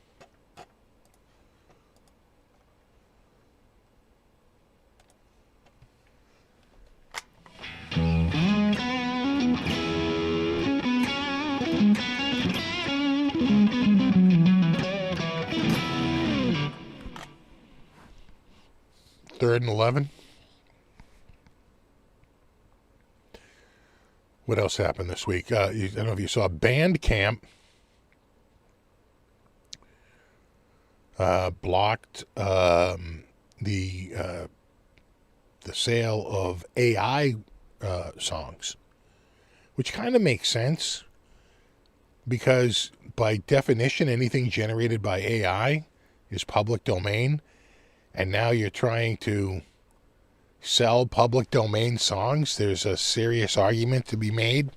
Third and 11. What else happened this week? I don't know if you saw Bandcamp blocked the sale of AI songs, which kind of makes sense because by definition, anything generated by AI is public domain. And now you're trying to sell public domain songs. There's a serious argument to be made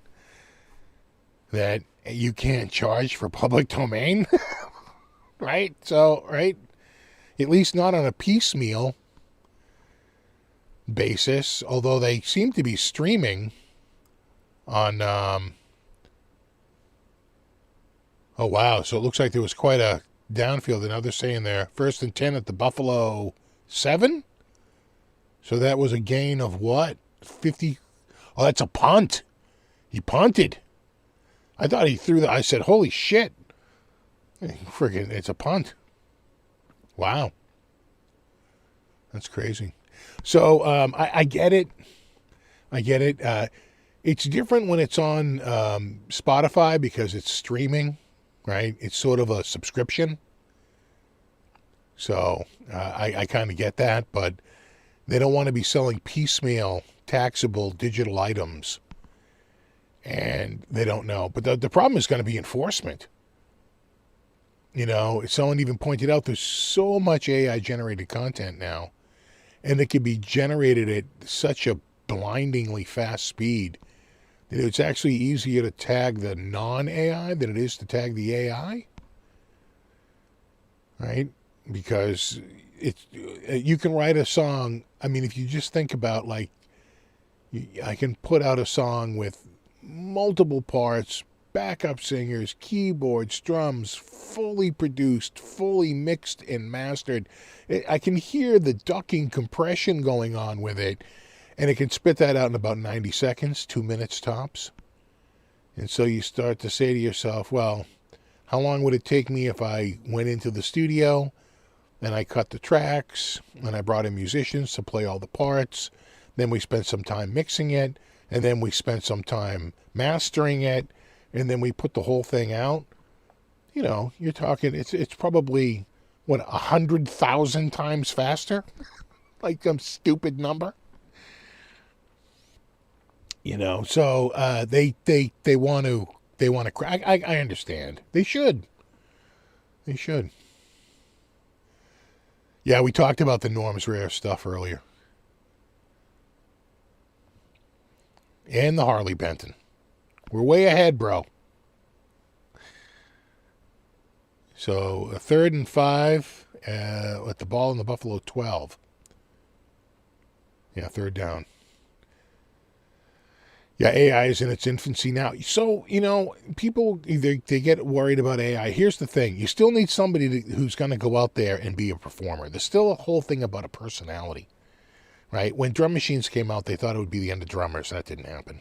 that you can't charge for public domain, right? So, right? At least not on a piecemeal basis, although they seem to be streaming on, oh wow, so it looks like there was quite a downfield, and now they're saying they're 1st and 10 at the Buffalo 7. So that was a gain of what? 50. Oh, that's a punt. He punted. I thought he threw I said, holy shit. Friggin', it's a punt. Wow. That's crazy. So I get it. I get it. It's different when it's on Spotify because it's streaming. Right? It's sort of a subscription. So I kind of get that, but they don't want to be selling piecemeal taxable digital items. And they don't know. But the problem is going to be enforcement. You know, someone even pointed out there's so much AI generated content now. And it can be generated at such a blindingly fast speed. It's actually easier to tag the non-AI than it is to tag the AI, right? Because you can write a song. I mean, if you just think about, like, I can put out a song with multiple parts, backup singers, keyboards, drums, fully produced, fully mixed and mastered. I can hear the ducking compression going on with it. And it can spit that out in about 90 seconds, 2 minutes tops. And so you start to say to yourself, well, how long would it take me if I went into the studio and I cut the tracks and I brought in musicians to play all the parts? Then we spent some time mixing it, and then we spent some time mastering it, and then we put the whole thing out. You know, you're talking, it's probably, 100,000 times faster? Like some stupid number. You know, so they want to crack. I understand. They should. Yeah, we talked about the Norm's Rare stuff earlier. And the Harley Benton. We're way ahead, bro. So, a 3rd and 5 with the ball in the Buffalo 12. Yeah, 3rd down. Yeah, AI is in its infancy now. So, you know, people, they get worried about AI. Here's the thing. You still need somebody who's going to go out there and be a performer. There's still a whole thing about a personality, right? When drum machines came out, they thought it would be the end of drummers. That didn't happen,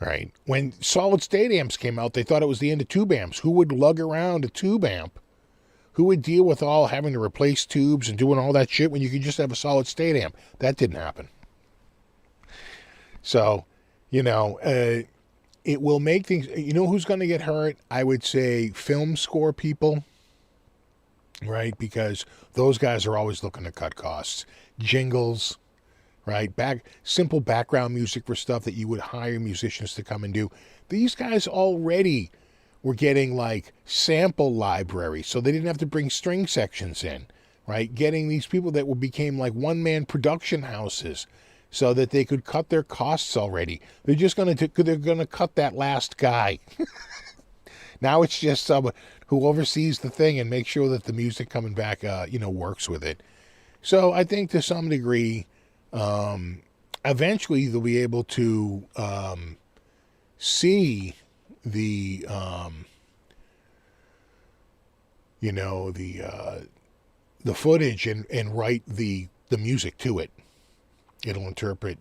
right? When solid state amps came out, they thought it was the end of tube amps. Who would lug around a tube amp? Who would deal with all having to replace tubes and doing all that shit when you could just have a solid state amp? That didn't happen. So, you know, it will make things... You know who's going to get hurt? I would say film score people, right? Because those guys are always looking to cut costs. Jingles, right? Simple background music for stuff that you would hire musicians to come and do. These guys already were getting, like, sample libraries, so they didn't have to bring string sections in, right? Getting these people that became, like, one-man production houses, so that they could cut their costs already. They're just going to cut that last guy. Now it's just someone who oversees the thing and makes sure that the music coming back, works with it. So I think to some degree, eventually they'll be able to see the, the footage and write the music to it. It'll interpret,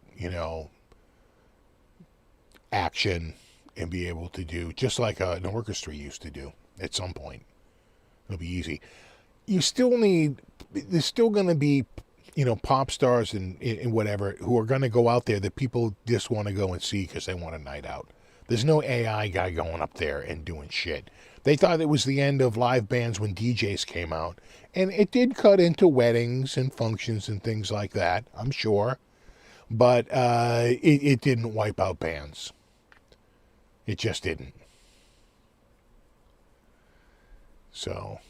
action and be able to do just like an orchestra used to do at some point. It'll be easy. There's still going to be, pop stars and whatever who are going to go out there that people just want to go and see because they want a night out. There's no AI guy going up there and doing shit. They thought it was the end of live bands when DJs came out. And it did cut into weddings and functions and things like that, I'm sure. But it didn't wipe out bands. It just didn't. So,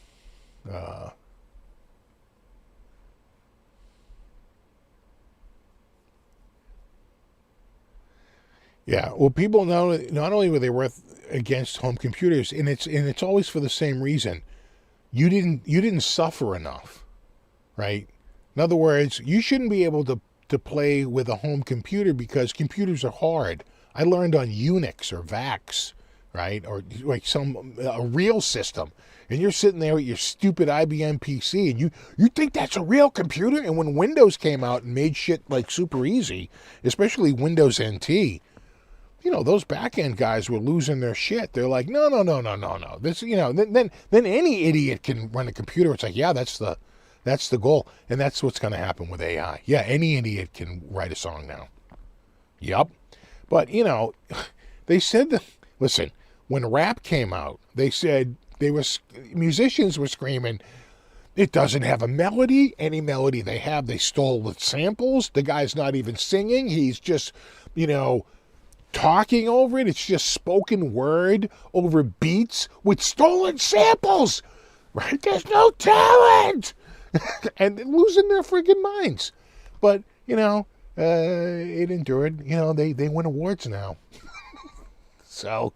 yeah. Well, people not only were they against home computers, and it's always for the same reason. You didn't suffer enough, right? In other words, you shouldn't be able to play with a home computer because computers are hard. I learned on Unix or VAX, right? Or like a real system. And you're sitting there with your stupid IBM PC and you think that's a real computer? And when Windows came out and made shit like super easy, especially Windows NT, those back-end guys were losing their shit. They're like, no. This, then any idiot can run a computer. It's like, yeah, that's the goal. And that's what's going to happen with AI. Yeah, any idiot can write a song now. Yup. But, they said that, listen, when rap came out, they said musicians were screaming, it doesn't have a melody. Any melody they have, they stole with samples. The guy's not even singing. He's just, talking over it. It's just spoken word over beats with stolen samples. Right? There's no talent. And losing their friggin' minds. But, it endured. They win awards now. So,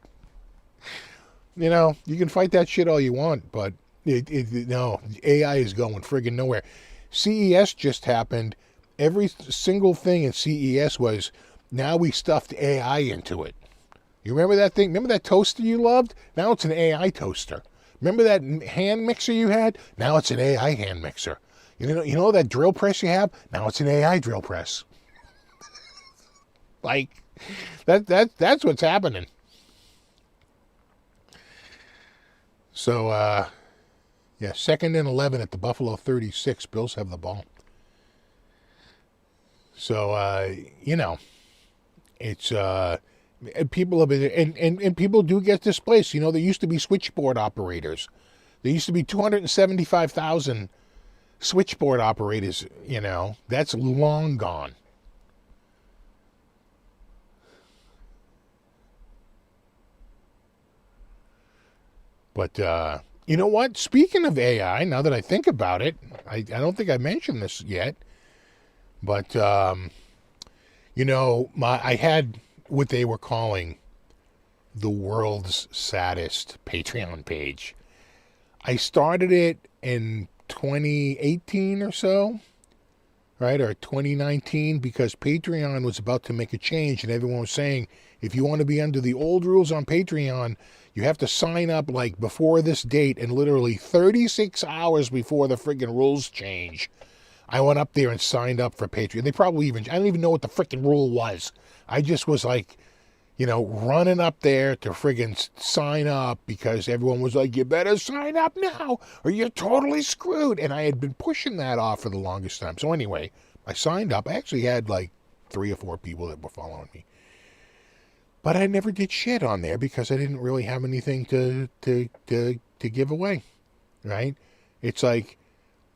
you can fight that shit all you want, but no, AI is going friggin' nowhere. CES just happened. Every single thing in CES was, now we stuffed AI into it. You remember that thing? Remember that toaster you loved? Now it's an AI toaster. Remember that hand mixer you had? Now it's an AI hand mixer. You know that drill press you have? Now it's an AI drill press. Like, that's what's happening. So, yeah, 2nd and 11 at the Buffalo 36. Bills have the ball. So, you know, it's people have been, and people do get displaced. You know, there used to be switchboard operators. There used to be 275,000 switchboard operators. You know, that's long gone. But you know what? Speaking of AI, now that I think about it, I don't think I mentioned this yet. But you know, I had what they were calling the world's saddest Patreon page. I started it in 2018 or so, right? Or 2019, because Patreon was about to make a change and everyone was saying, if you want to be under the old rules on Patreon, you have to sign up like before this date, and literally 36 hours before the friggin' rules change. I went up there and signed up for Patreon. They probably I don't even know what the freaking rule was. I just was like, you know, running up there to friggin' sign up because everyone was like, you better sign up now or you're totally screwed. And I had been pushing that off for the longest time. So anyway, I signed up. I actually had like 3 or 4 people that were following me. But I never did shit on there because I didn't really have anything to give away, right? It's like,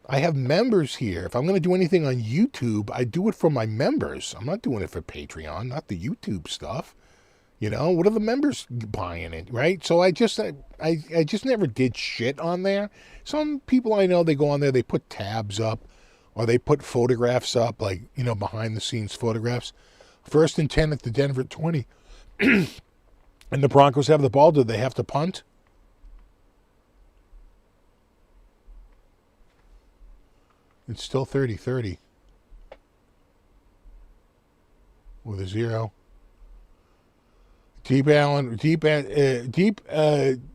I have members here. If I'm going to do anything on YouTube, I do it for my members. I'm not doing it for Patreon, not the YouTube stuff. You know, what are the members buying it, right? So I just never did shit on there. Some people I know, they go on there, they put tabs up, or they put photographs up, like, you know, behind the scenes photographs. 1st and 10 at the Denver 20. And the Broncos have the ball. Do they have to punt? It's still 30-30 with a 0. Deep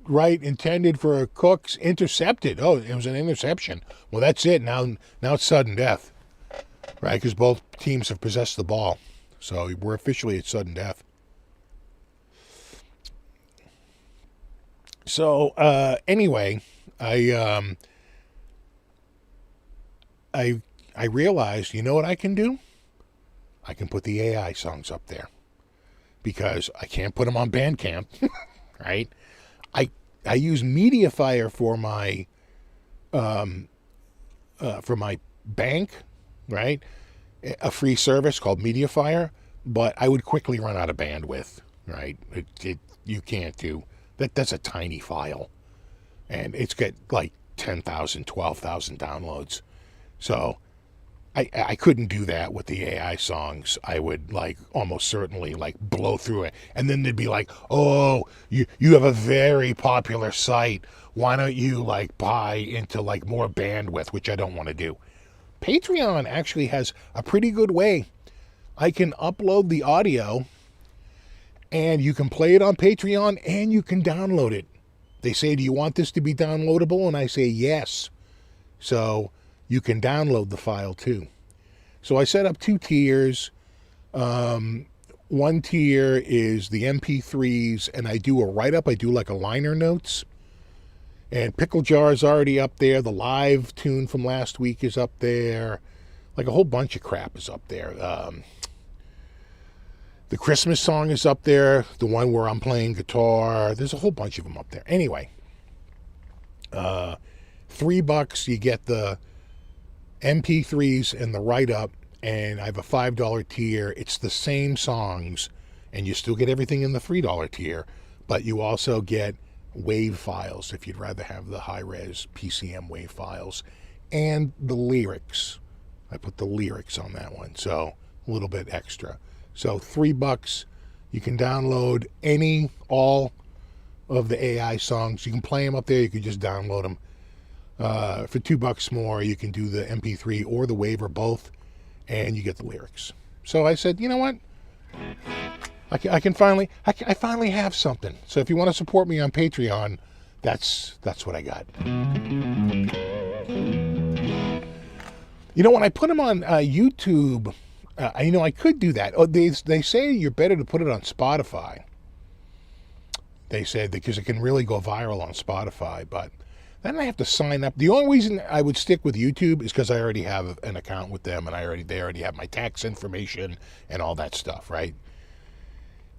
right intended for Cooks, intercepted. Oh, it was an interception. Well, that's it. Now it's sudden death, right? Because both teams have possessed the ball, so we're officially at sudden death. So anyway, I realized, you know what I can do? I can put the AI songs up there because I can't put them on Bandcamp, right? I use Mediafire for my bank, right? A free service called Mediafire, but I would quickly run out of bandwidth, right? You can't do that. That's a tiny file, and it's got like 10,000, 12,000 downloads. So I couldn't do that with the AI songs. I would like almost certainly like blow through it. And then they'd be like, oh, you have a very popular site. Why don't you like buy into like more bandwidth, which I don't want to do. Patreon actually has a pretty good way. I can upload the audio and you can play it on Patreon and you can download it. They say, do you want this to be downloadable? And I say, yes. So you can download the file too. So I set up 2 tiers. One tier is the MP3s, and I do a write-up. I do like a liner notes. And Pickle Jar is already up there. The live tune from last week is up there. Like a whole bunch of crap is up there. The Christmas song is up there. The one where I'm playing guitar. There's a whole bunch of them up there. Anyway, $3, you get the MP3s and the write-up, and I have a $5 tier. It's the same songs, and you still get everything in the $3 tier, but you also get WAV files if you'd rather have the high-res PCM WAV files, and the lyrics. I put the lyrics on that one, so a little bit extra. So $3, you can download all of the AI songs. You can play them up there. You can just download them. For $2 more, you can do the MP3 or the WAV or both, and you get the lyrics. So I said, you know what? I finally have something. So if you want to support me on Patreon, that's what I got. You know, when I put them on YouTube, I could do that. Oh, they say you're better to put it on Spotify. They said because it can really go viral on Spotify, but then I have to sign up. The only reason I would stick with YouTube is because I already have an account with them, and they already have my tax information and all that stuff, right?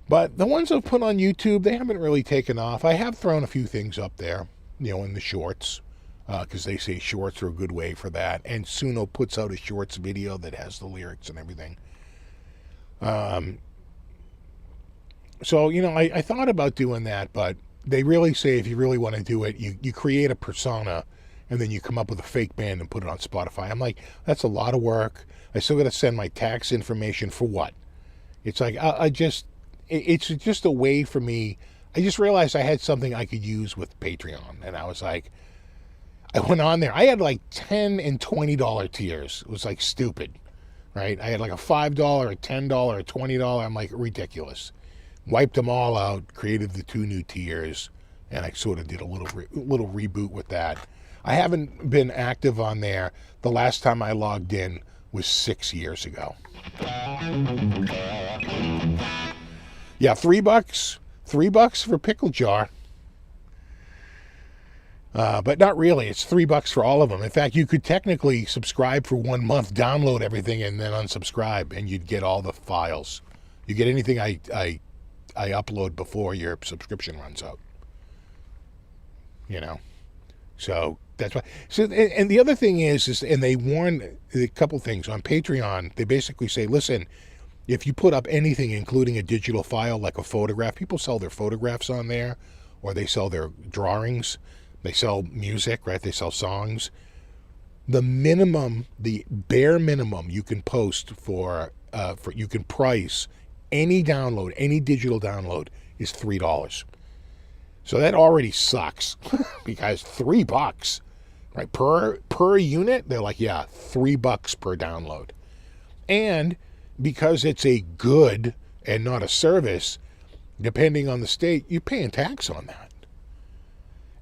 But the ones I've put on YouTube, they haven't really taken off. I have thrown a few things up there, in the shorts, because they say shorts are a good way for that. And Suno puts out a shorts video that has the lyrics and everything. So, I thought about doing that, but they really say if you really want to do it, you create a persona and then you come up with a fake band and put it on Spotify. I'm like, that's a lot of work. I still got to send my tax information for what? It's like, it's just a way for me. I just realized I had something I could use with Patreon. And I was like, I went on there. I had like $10 and $20 tiers. It was like stupid, right? I had like a $5, a $10, a $20. I'm like, ridiculous. Wiped them all out, created the 2 new tiers, and I sort of did a little reboot with that. I haven't been active on there. The last time I logged in was 6 years ago. Yeah, $3. $3 for Pickle Jar. But not really. It's $3 for all of them. In fact, you could technically subscribe for 1 month, download everything, and then unsubscribe, and you'd get all the files. You get anything I upload before your subscription runs out. So that's why. So, and the other thing is, and they warn a couple things on Patreon. They basically say, listen, if you put up anything, including a digital file like a photograph, people sell their photographs on there, or they sell their drawings. They sell music, right? They sell songs. The bare minimum you can post for you can price any download, any digital download is $3. So that already sucks because $3, right? Per unit, they're like, yeah, $3 per download. And because it's a good and not a service, depending on the state, you're paying tax on that.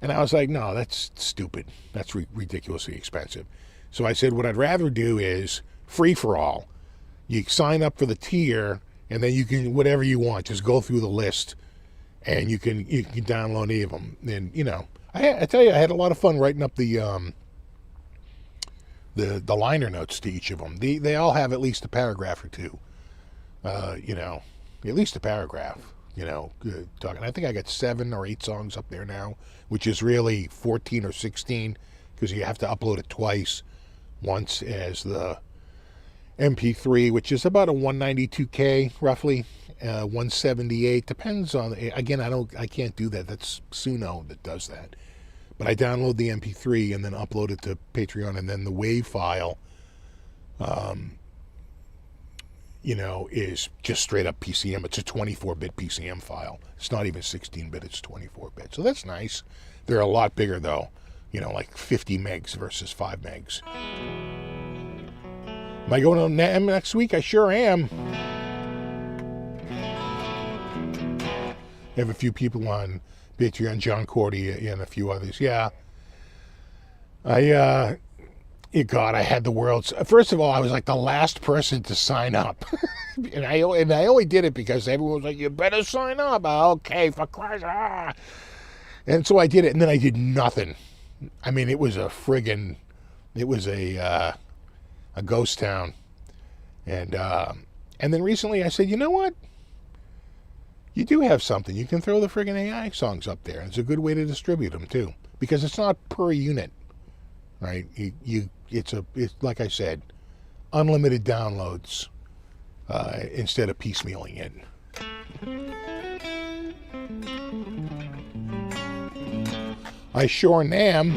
And I was like, no, that's stupid. That's ridiculously expensive. So I said, what I'd rather do is free for all. You sign up for the tier, and then you can, whatever you want, just go through the list, and you can download any of them. And, I tell you, I had a lot of fun writing up the liner notes to each of them. They all have at least a paragraph or two. At least a paragraph. Talking. I think I got 7 or 8 songs up there now, which is really 14 or 16 because you have to upload it twice. Once as the MP3, which is about a 192K roughly, 178 depends on. Again, I can't do that. That's Suno that does that. But I download the MP3 and then upload it to Patreon, and then the WAV file, is just straight up PCM. It's a 24-bit PCM file. It's not even 16-bit. It's 24-bit. So that's nice. They're a lot bigger though. Like 50 megs versus 5 megs. Am I going to NAMM next week? I sure am. I have a few people on Patreon, John Cordy and a few others. Yeah. I had the world's. First of all, I was like the last person to sign up. and I only did it because everyone was like, you better sign up. Okay, for Christ. And so I did it, and then I did nothing. I mean, it was a ghost town. And then recently I said, you know what? You do have something. You can throw the friggin' AI songs up there. It's a good way to distribute them too, because it's not per unit, right? It's like I said, unlimited downloads instead of piecemealing it. I sure am.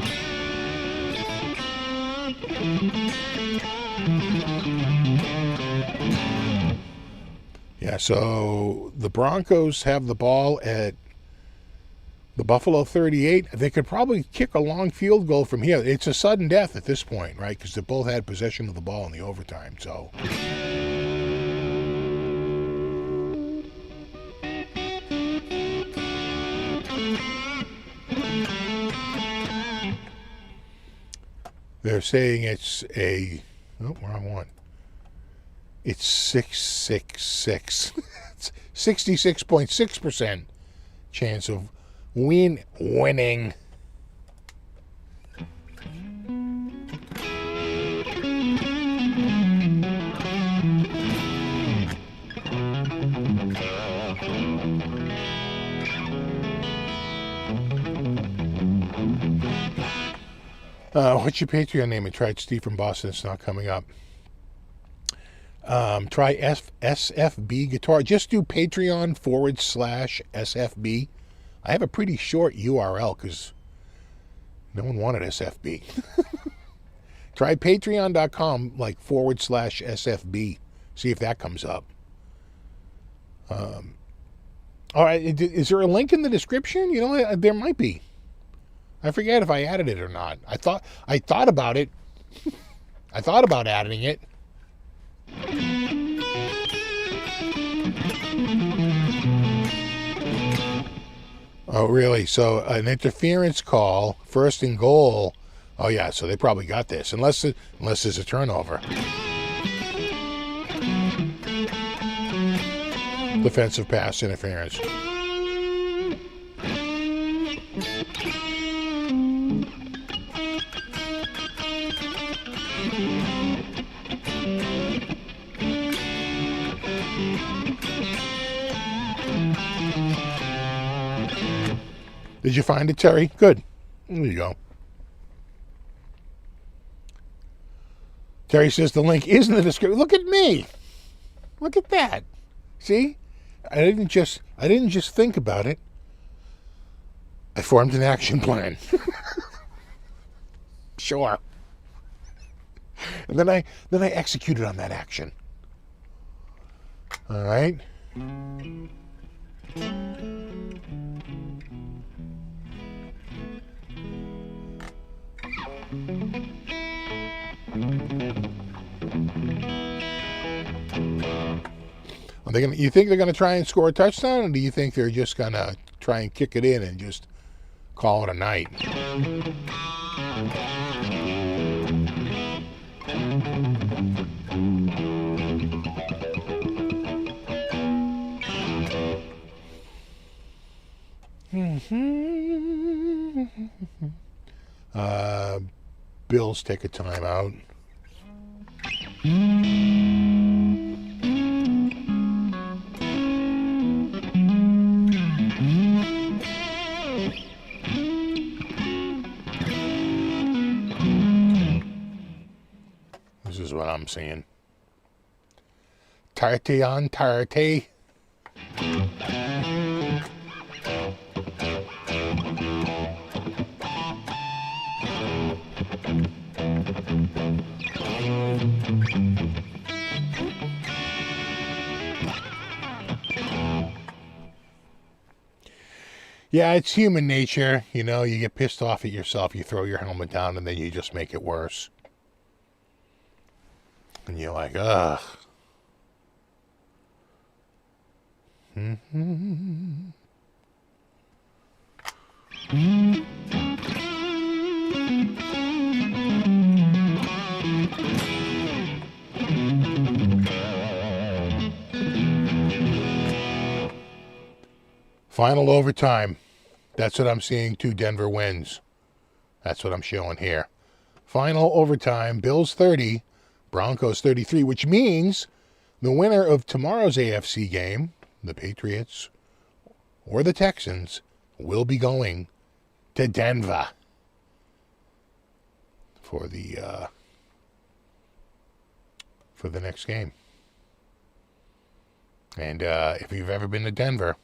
Yeah, so the Broncos have the ball at the Buffalo 38. They could probably kick a long field goal from here. It's a sudden death at this point, right? Because they both had possession of the ball in the overtime, so. They're saying it's wrong one. It's 666. It's 66.6% chance of Winning. What's your Patreon name? I tried Steve from Boston. It's not coming up. Try SFB guitar. Just do Patreon/SFB. I have a pretty short URL because no one wanted SFB. Try patreon.com /SFB. See if that comes up. All right. Is there a link in the description? You know, there might be. I forget if I added it or not. I thought about it. I thought about adding it. Oh, really? So an interference call, first and goal. Oh, yeah. So they probably got this, unless there's a turnover. Defensive pass interference. Did you find it, Terry? Good. There you go. Terry says the link is in the description. Look at me. Look at that. See? I didn't just think about it. I formed an action plan. Sure. And then I executed on that action. All right. You think they're gonna try and score a touchdown, or do you think they're just gonna try and kick it in and just call it a night? Bills take a timeout. This is what I'm seeing. Tarte on tarte. Yeah, it's human nature. You know, you get pissed off at yourself, you throw your helmet down, and then you just make it worse. And you're like, ugh. Final overtime. That's what I'm seeing too. Denver wins. That's what I'm showing here. Final overtime. Bills 30, Broncos 33, which means the winner of tomorrow's AFC game, the Patriots or the Texans, will be going to Denver for the next game. And if you've ever been to Denver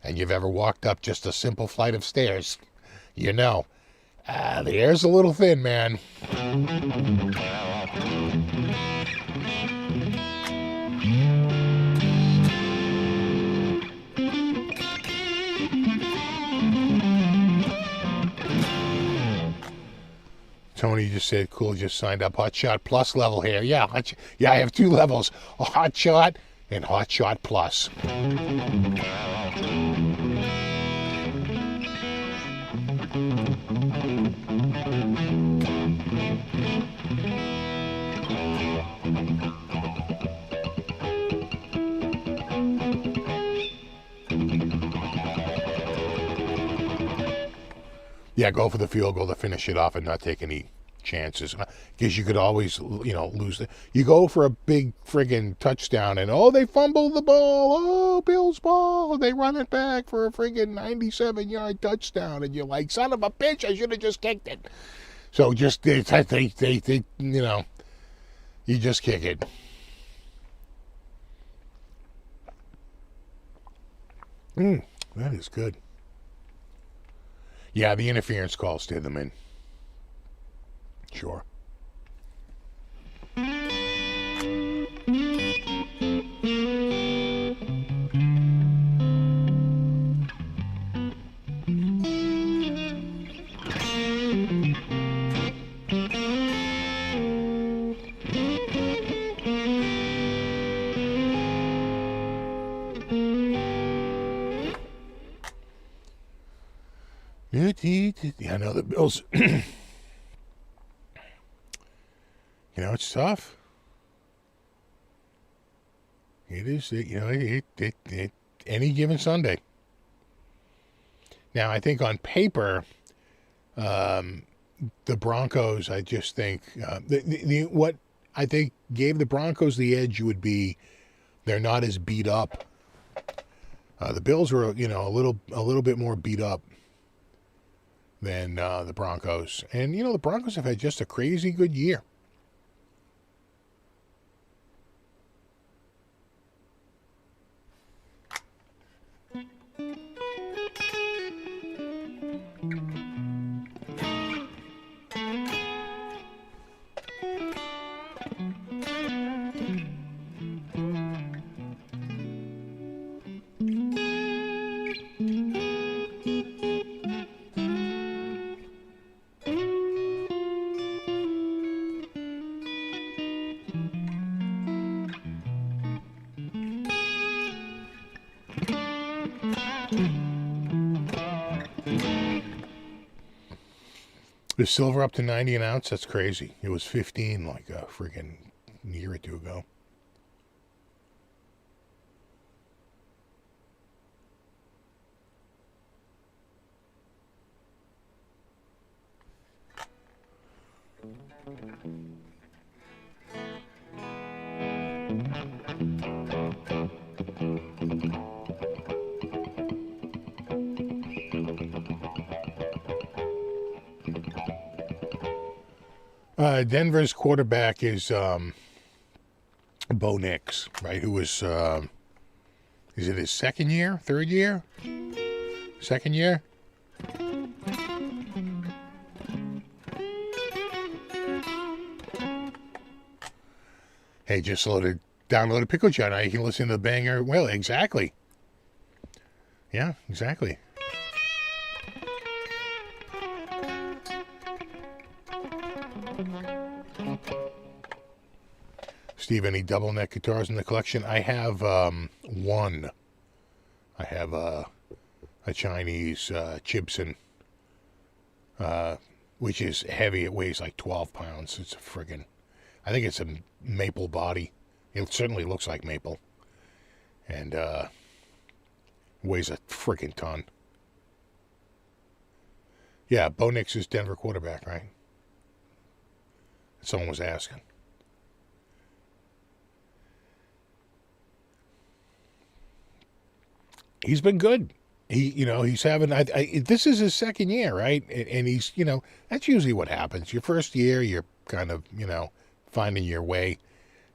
and you've ever walked up just a simple flight of stairs, you know, the air's a little thin, man. Tony just said, cool, just signed up. Hot Shot Plus level here. Yeah, I have two levels, a Hot Shot and Hot Shot Plus. Yeah, go for the field goal to finish it off and not take any chances. Because you could always, lose it. You go for a big friggin' touchdown and, they fumbled the ball. Oh, Bill's ball. They run it back for a friggin' 97-yard touchdown. And you're like, son of a bitch, I should have just kicked it. So just, you just kick it. That is good. Yeah, the interference calls did them in. Sure. I know the Bills. It's tough. It is, any given Sunday. Now, I think on paper, the Broncos, I just think, what I think gave the Broncos the edge would be they're not as beat up. The Bills were, a little bit more beat up than the Broncos. And, the Broncos have had just a crazy good year. Is silver up to 90 an ounce? That's crazy. It was 15 like a freaking year or two ago. Denver's quarterback is Bo Nix, right? Who was, is it his second year? Third year? Second year? Hey, just downloaded Pickle Jar. Now you can listen to the banger. Well, exactly. Yeah, exactly. Steve, any double neck guitars in the collection? I have one. I have a Chinese Gibson, which is heavy. It weighs like 12 pounds. It's a friggin', I think it's a maple body. It certainly looks like maple. And weighs a friggin' ton. Yeah, Bo Nix is Denver quarterback, right? Someone was asking. He's been good. He's having, this is his second year, right? And he's, that's usually what happens. Your first year, you're kind of, finding your way,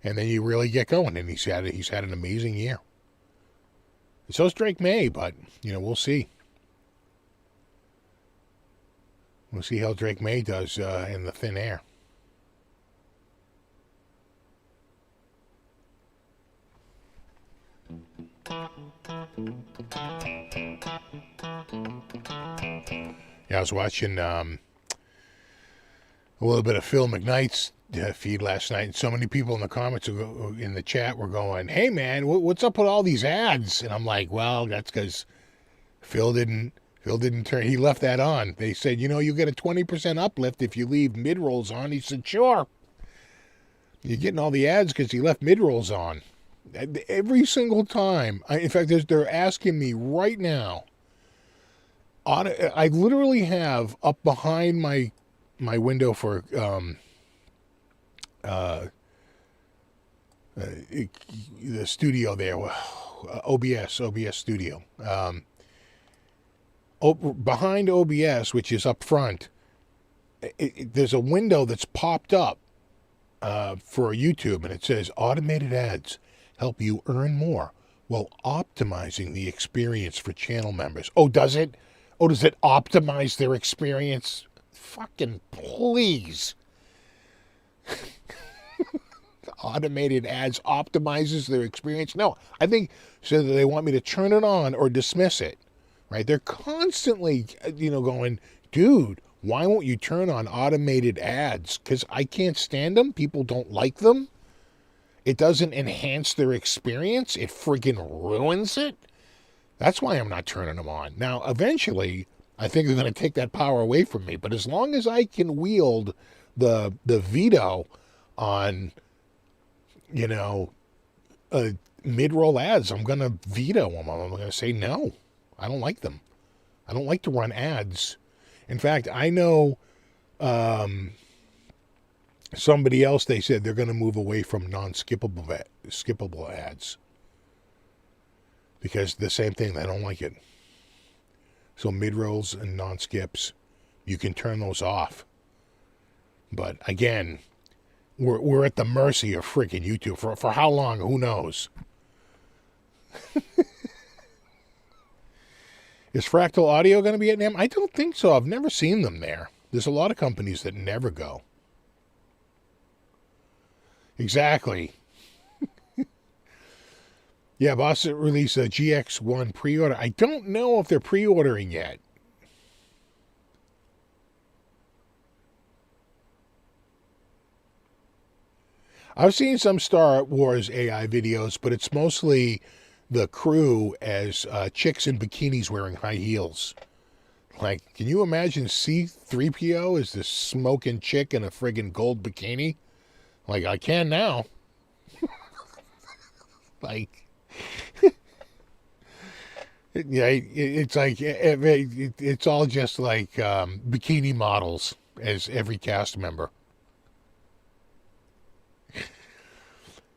and then you really get going. And he's had an amazing year. So is Drake May, but, we'll see. We'll see how Drake May does in the thin air. Yeah, I was watching a little bit of Phil McKnight's feed last night, and so many people in the comments in the chat were going, "Hey man, what's up with all these ads?" And I'm like, "Well, that's because Phil didn't turn. He left that on. They said, you get a 20% uplift if you leave mid rolls on." He said, "Sure. You're getting all the ads because he left mid rolls on." Every single time. In fact, they're asking me right now, I literally have up behind my window for the studio there, OBS studio. Behind OBS, which is up front, there's a window that's popped up for YouTube, and it says automated ads help you earn more while optimizing the experience for channel members. Oh, does it? Oh, does it optimize their experience? Fucking please. Automated ads optimizes their experience? No, I think so that they want me to turn it on or dismiss it, right? They're constantly, going, dude, why won't you turn on automated ads? Because I can't stand them. People don't like them. It doesn't enhance their experience. It freaking ruins it. That's why I'm not turning them on. Now, eventually, I think they're going to take that power away from me. But as long as I can wield the veto on, mid-roll ads, I'm going to veto them. I'm going to say no. I don't like them. I don't like to run ads. In fact, I know somebody else, they said they're going to move away from skippable ads. Because the same thing, they don't like it. So mid-rolls and non-skips, you can turn those off. But again, we're at the mercy of freaking YouTube. For how long? Who knows? Is Fractal Audio going to be at NAMM? I don't think so. I've never seen them there. There's a lot of companies that never go. Exactly. Yeah, Boss released a GX1 pre-order. I don't know if they're pre-ordering yet. I've seen some Star Wars AI videos, but it's mostly the crew as chicks in bikinis wearing high heels. Like, can you imagine C-3PO as this smoking chick in a friggin' gold bikini? Like, I can now. Like, yeah, it's like, it's all just like bikini models as every cast member.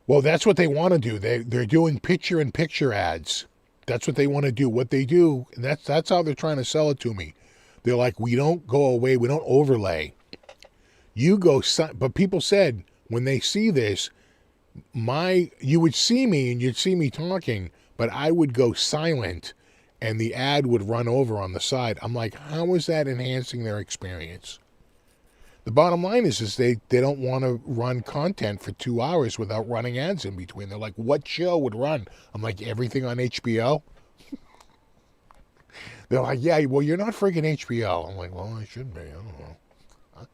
Well, that's what they want to do. They're doing picture-in-picture ads. That's what they want to do. What they do, and that's how they're trying to sell it to me. They're like, we don't go away. We don't overlay. You go, but people said when they see this, you would see me and you'd see me talking, but I would go silent and the ad would run over on the side. I'm like, how is that enhancing their experience? The bottom line is they don't want to run content for 2 hours without running ads in between. They're like, what show would run? I'm like, everything on HBO? They're like, yeah, well, you're not freaking HBO. I'm like, well, I should be. I don't know. I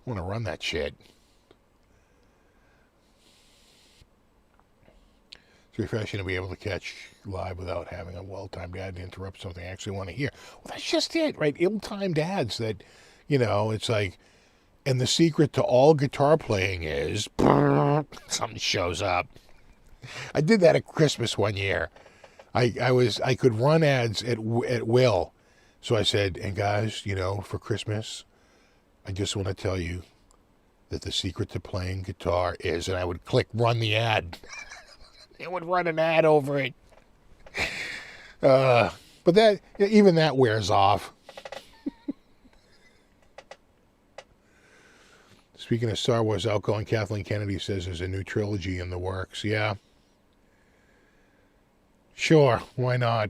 want to run that shit. It's refreshing to be able to catch live without having a well-timed ad to interrupt something I actually want to hear. Well, that's just it, right? Ill-timed ads that, it's like, and the secret to all guitar playing is something shows up. I did that at Christmas one year. I could run ads at will. So I said, and guys, for Christmas, I just want to tell you that the secret to playing guitar is, and I would click run the ad. It would run an ad over it. But even that wears off. Speaking of Star Wars, outgoing Kathleen Kennedy says there's a new trilogy in the works. Yeah. Sure, why not?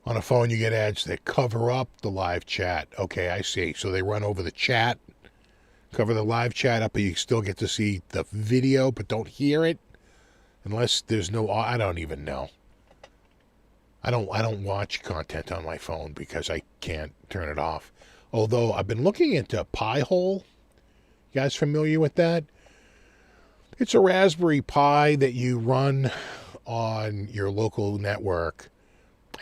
On a phone, you get ads that cover up the live chat. Okay, I see. So they run over the chat, cover the live chat up, but you still get to see the video, but don't hear it. Unless there's no, I don't even know. I don't watch content on my phone because I can't turn it off. Although I've been looking into Pi-hole. You guys familiar with that? It's a Raspberry Pi that you run on your local network,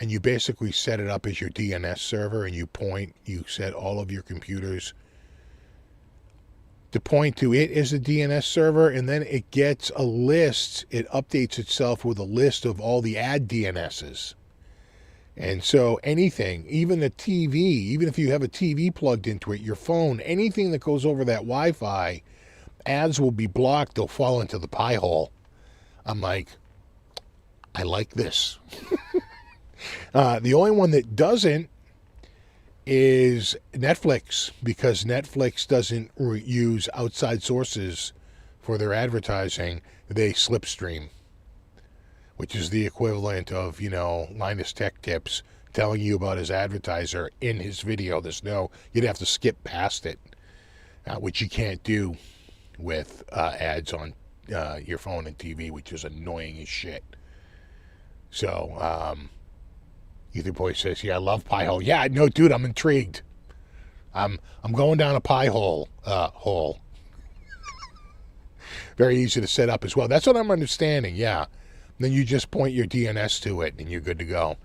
and you basically set it up as your DNS server, and you set all of your computers to point to it as a DNS server, and then it gets a list. It updates itself with a list of all the ad DNSs. And so anything, even a TV, even if you have a TV plugged into it, your phone, anything that goes over that Wi-Fi, ads will be blocked. They'll fall into the pie hole. I'm like, I like this. The only one that doesn't is Netflix, because Netflix doesn't use outside sources for their advertising. They slipstream, which is the equivalent of, Linus Tech Tips telling you about his advertiser in his video. You'd have to skip past it, which you can't do with ads on your phone and TV, which is annoying as shit. So, Ether Boy says, yeah, I love pie hole. Yeah, no, dude, I'm intrigued. I'm going down a pie hole. Very easy to set up as well. That's what I'm understanding, yeah. Then you just point your DNS to it, and you're good to go.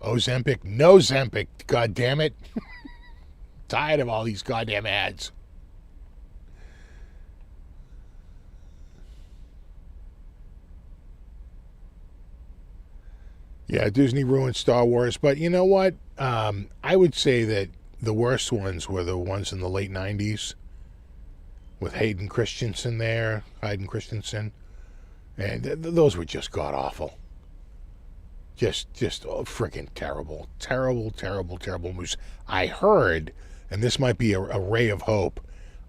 Ozempic? No Zempic, god damn it. Tired of all these goddamn ads. Yeah, Disney ruined Star Wars, but you know what? I would say that the worst ones were the ones in the late 90s with Hayden Christensen, and those were just god-awful. Just freaking terrible movies. I heard, and this might be a ray of hope,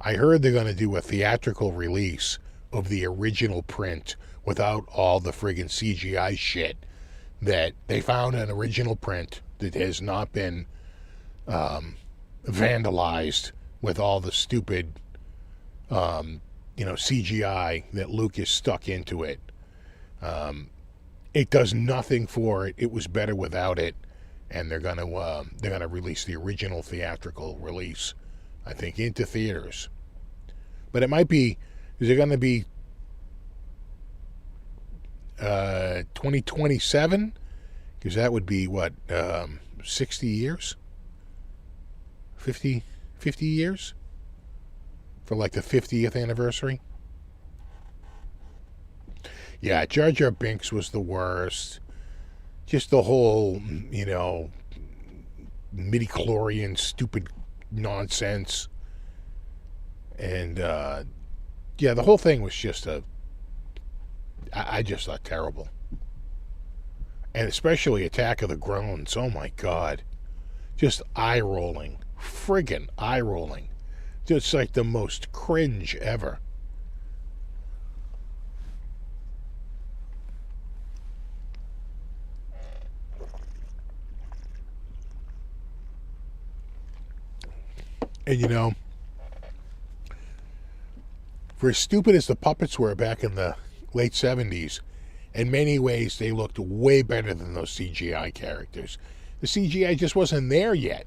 I heard they're going to do a theatrical release of the original print without all the friggin' CGI shit, that they found an original print that has not been vandalized with all the stupid CGI that Lucas stuck into it. It does nothing for it. It was better without it, and they're gonna release the original theatrical release, I think, into theaters. But it might be, is it going to be 2027? Because that would be what, 60 years? 50 years? For like the 50th anniversary? Yeah, Jar Jar Binks was the worst. Just the whole, midi-chlorian stupid nonsense. And, the whole thing was just I just thought terrible. And especially Attack of the Groans. Oh my God. Just eye-rolling. Friggin' eye-rolling. Just like the most cringe ever. And for as stupid as the puppets were back in the late 70s, in many ways they looked way better than those CGI characters. The CGI just wasn't there yet,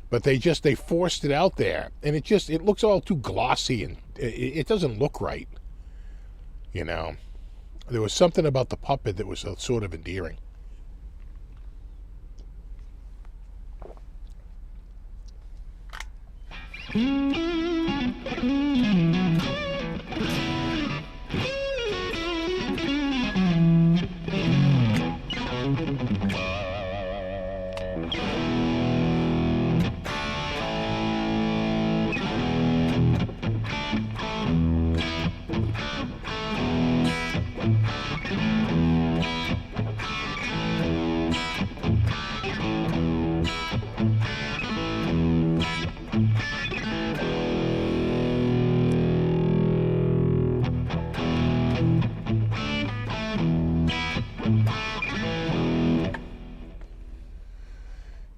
but they forced it out there, and it looks all too glossy, and it doesn't look right. There was something about the puppet that was sort of endearing.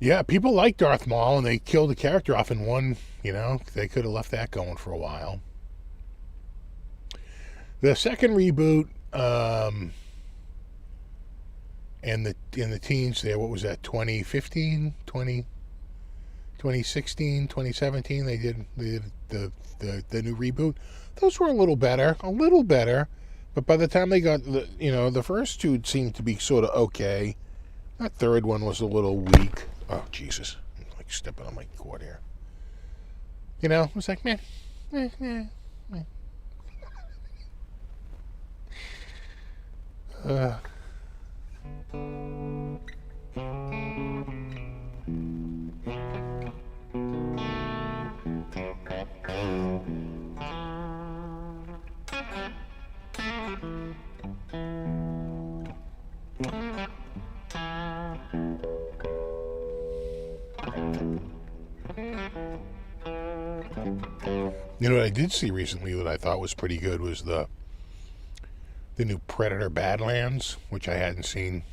Yeah, people like Darth Maul, and they killed the character off in one, they could have left that going for a while. The second reboot, and the teens there, what was that, 2015, 2016, 2017, they did the new reboot. Those were a little better, but by the time they got the first two seemed to be sort of okay. That third one was a little weak. Oh, Jesus. I'm like stepping on my cord here. You know, it was like, man. You know what I did see recently that I thought was pretty good was the new Predator Badlands, which I hadn't seen.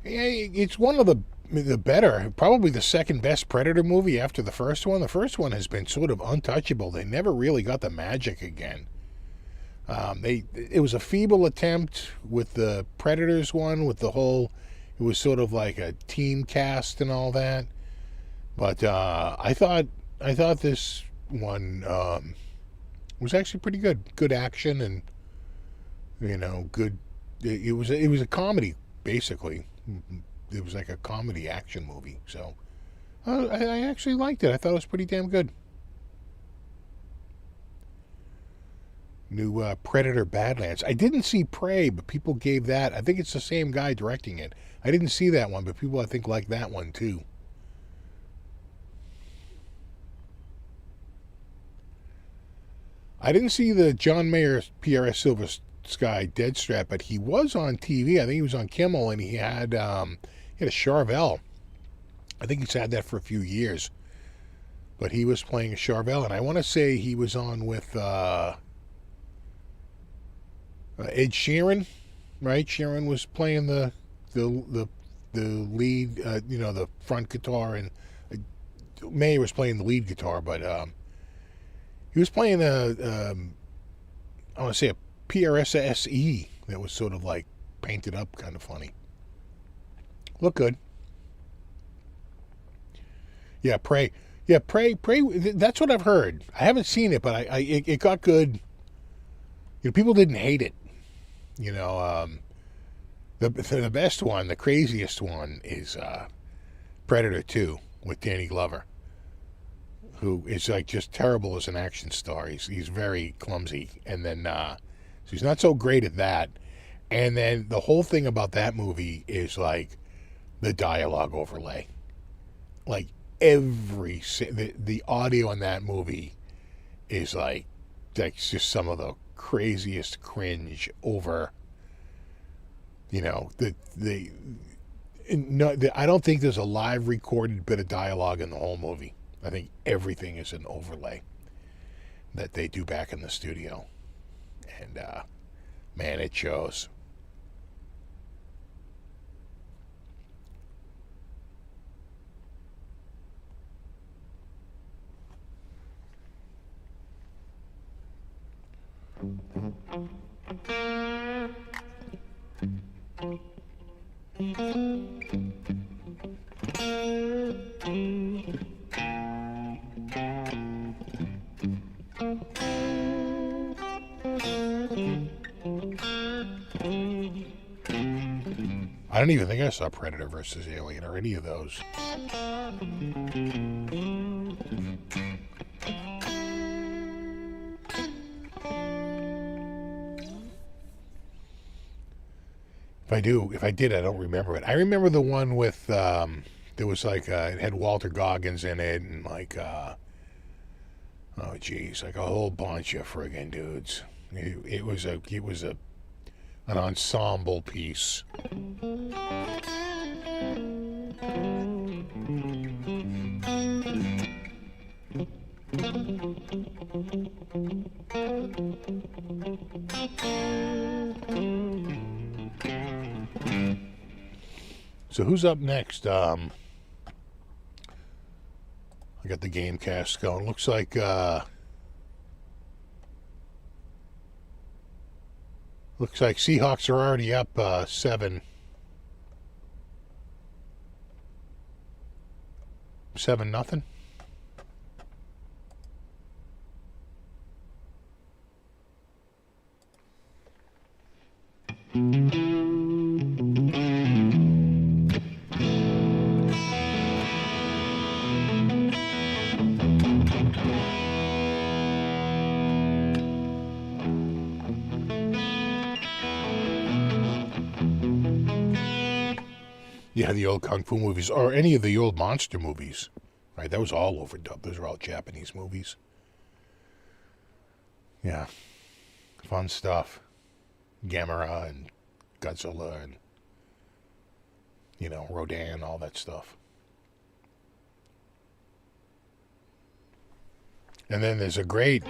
Yeah, it's one of the better, probably the second best Predator movie after the first one. The first one has been sort of untouchable. They never really got the magic again. It was a feeble attempt with the Predators one, with the whole, it was sort of like a team cast and all that. But I thought this one was actually pretty good. Good action and, you know, good. It was a comedy basically. It was like a comedy action movie. So I actually liked it. I thought it was pretty damn good. New Predator Badlands. I didn't see Prey, but people gave that. I think it's the same guy directing it. I didn't see that one, but people I think like that one too. I didn't see the John Mayer PRS Silver Sky Deadstrap, but he was on TV. I think he was on Kimmel, and he had a Charvel. I think he's had that for a few years. But he was playing a Charvel, and I want to say he was on with Ed Sheeran, right? Sheeran was playing the lead, the front guitar, and Mayer was playing the lead guitar, but he was playing I want to say a PRS SE that was sort of like painted up, kind of funny. Look good. Yeah, Prey. Yeah, Prey. That's what I've heard. I haven't seen it, but it got good. You know, people didn't hate it. You know, the best one, the craziest one is Predator 2 with Danny Glover, who is like just terrible as an action star. He's very clumsy, and then so he's not so great at that. And then the whole thing about that movie is like the dialogue overlay. Like the audio in that movie is like just some of the craziest cringe over. You know, I don't think there's a live recorded bit of dialogue in the whole movie. I think everything is an overlay that they do back in the studio. And, man, it shows. I don't even think I saw Predator versus Alien or any of those. If I did, I don't remember it. I remember the one with, there was like, it had Walter Goggins in it and like, oh geez, like a whole bunch of friggin' dudes. It was an ensemble piece. So who's up next? I got the game cast going. Looks like Seahawks are already up 7-0. Yeah, the old kung fu movies, or any of the old monster movies. Right, that was all overdubbed. Those are all Japanese movies. Yeah, fun stuff. Gamera and Godzilla and, Rodan, all that stuff. And then there's a great...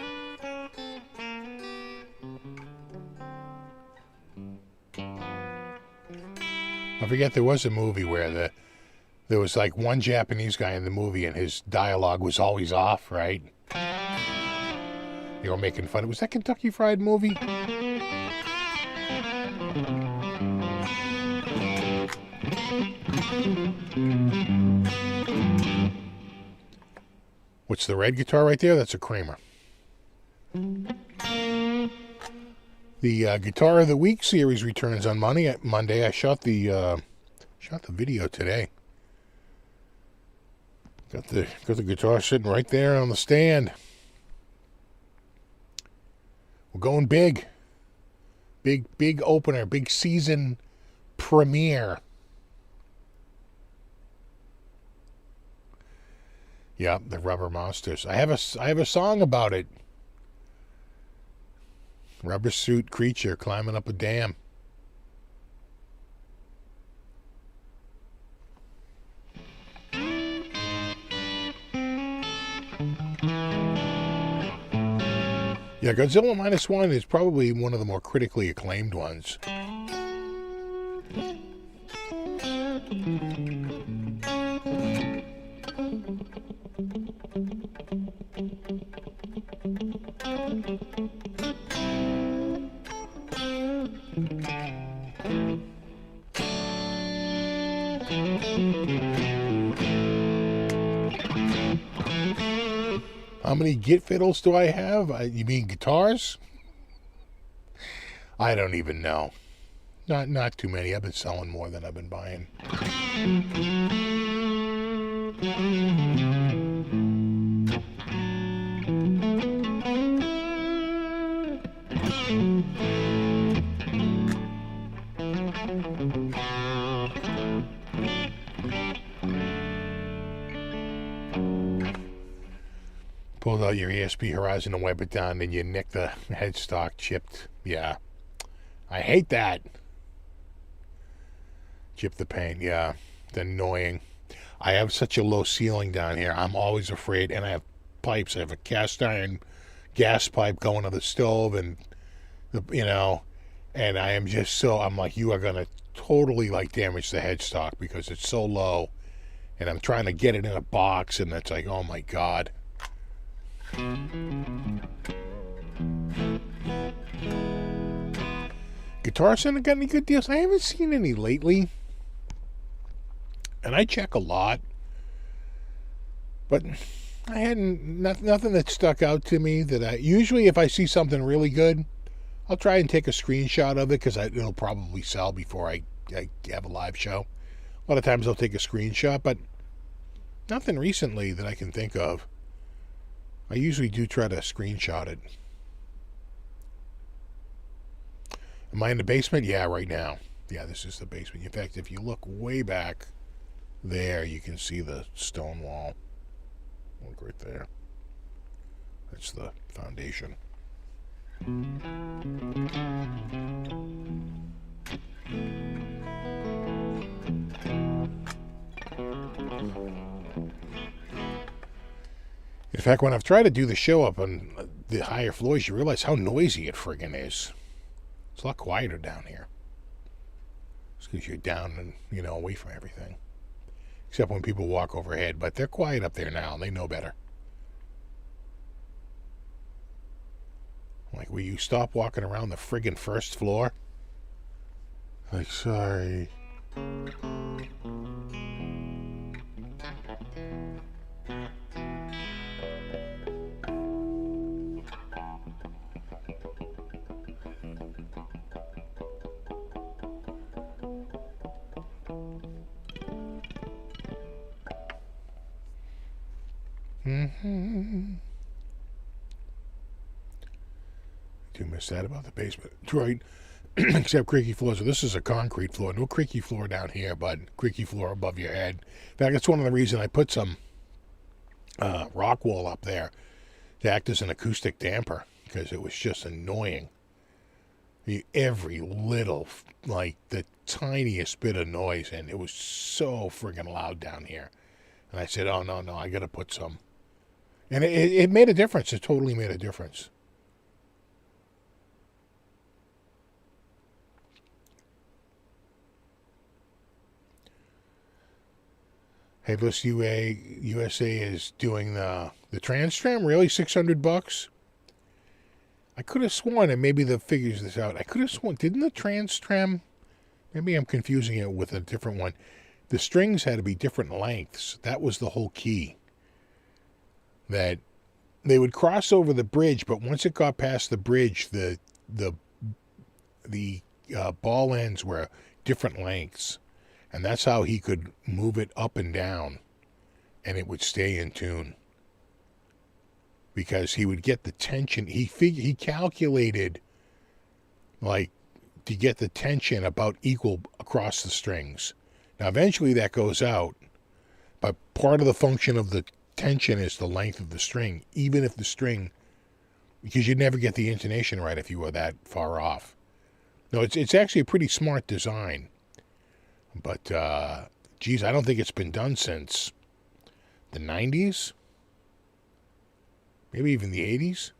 I forget, there was a movie where there was like one Japanese guy in the movie and his dialogue was always off, right? They were making fun. Was that Kentucky Fried Movie? What's the red guitar right there? That's a Kramer. The Guitar of the Week series returns on Monday. I shot the video today. Got the guitar sitting right there on the stand. We're going big. Big opener, big season premiere. Yeah, the Rubber Monsters. I have a song about it. Rubber suit creature climbing up a dam. Yeah, Godzilla -1 is probably one of the more critically acclaimed ones. How many Git fiddles do I have? You mean guitars? I don't even know. Not too many. I've been selling more than I've been buying. Pulled out your ESP Horizon and wipe it down, and you nick the headstock chipped. Yeah. I hate that. Chip the paint, yeah. It's annoying. I have such a low ceiling down here. I'm always afraid, and I have pipes. I have a cast iron gas pipe going to the stove, and, and I am just so, I'm like, you are going to totally, damage the headstock because it's so low, and I'm trying to get it in a box, and it's like, oh, my God. Guitar Center got any good deals? I haven't seen any lately. And I check a lot. But I hadn't, nothing that stuck out to me that usually if I see something really good, I'll try and take a screenshot of it because it'll probably sell before I have a live show. A lot of times I'll take a screenshot, but nothing recently that I can think of. I usually do try to screenshot it. Am I in the basement? Yeah, right now. Yeah, this is the basement. In fact, if you look way back there, you can see the stone wall. Look right there. That's the foundation. In fact, when I've tried to do the show up on the higher floors, you realize how noisy it friggin' is. It's a lot quieter down here. It's because you're down and, away from everything. Except when people walk overhead. But they're quiet up there now, and they know better. Like, will you stop walking around the friggin' first floor? Like, sorry. Do miss that about the basement. Detroit. except creaky floors. So this is a concrete floor. No creaky floor down here, but creaky floor above your head. In fact, that's one of the reasons I put some rock wool up there to act as an acoustic damper, because it was just annoying. Every little, like the tiniest bit of noise, and it was so friggin' loud down here. And I said, oh, no, I got to put some. And it made a difference. It totally made a difference. Headless USA is doing the Trans Tram. Really, $600? I could have sworn, and maybe the figures this out. I could have sworn, didn't the Trans Tram? Maybe I'm confusing it with a different one. The strings had to be different lengths. That was the whole key. That they would cross over the bridge, but once it got past the bridge, the ball ends were different lengths. And that's how he could move it up and down, and it would stay in tune. Because he would get the tension. He calculated, like, to get the tension about equal across the strings. Now, eventually that goes out, but part of the function of the tension is the length of the string, even if the string, because you'd never get the intonation right if you were that far off. No, it's actually a pretty smart design. But, geez, I don't think it's been done since the 90s. Maybe even the 80s.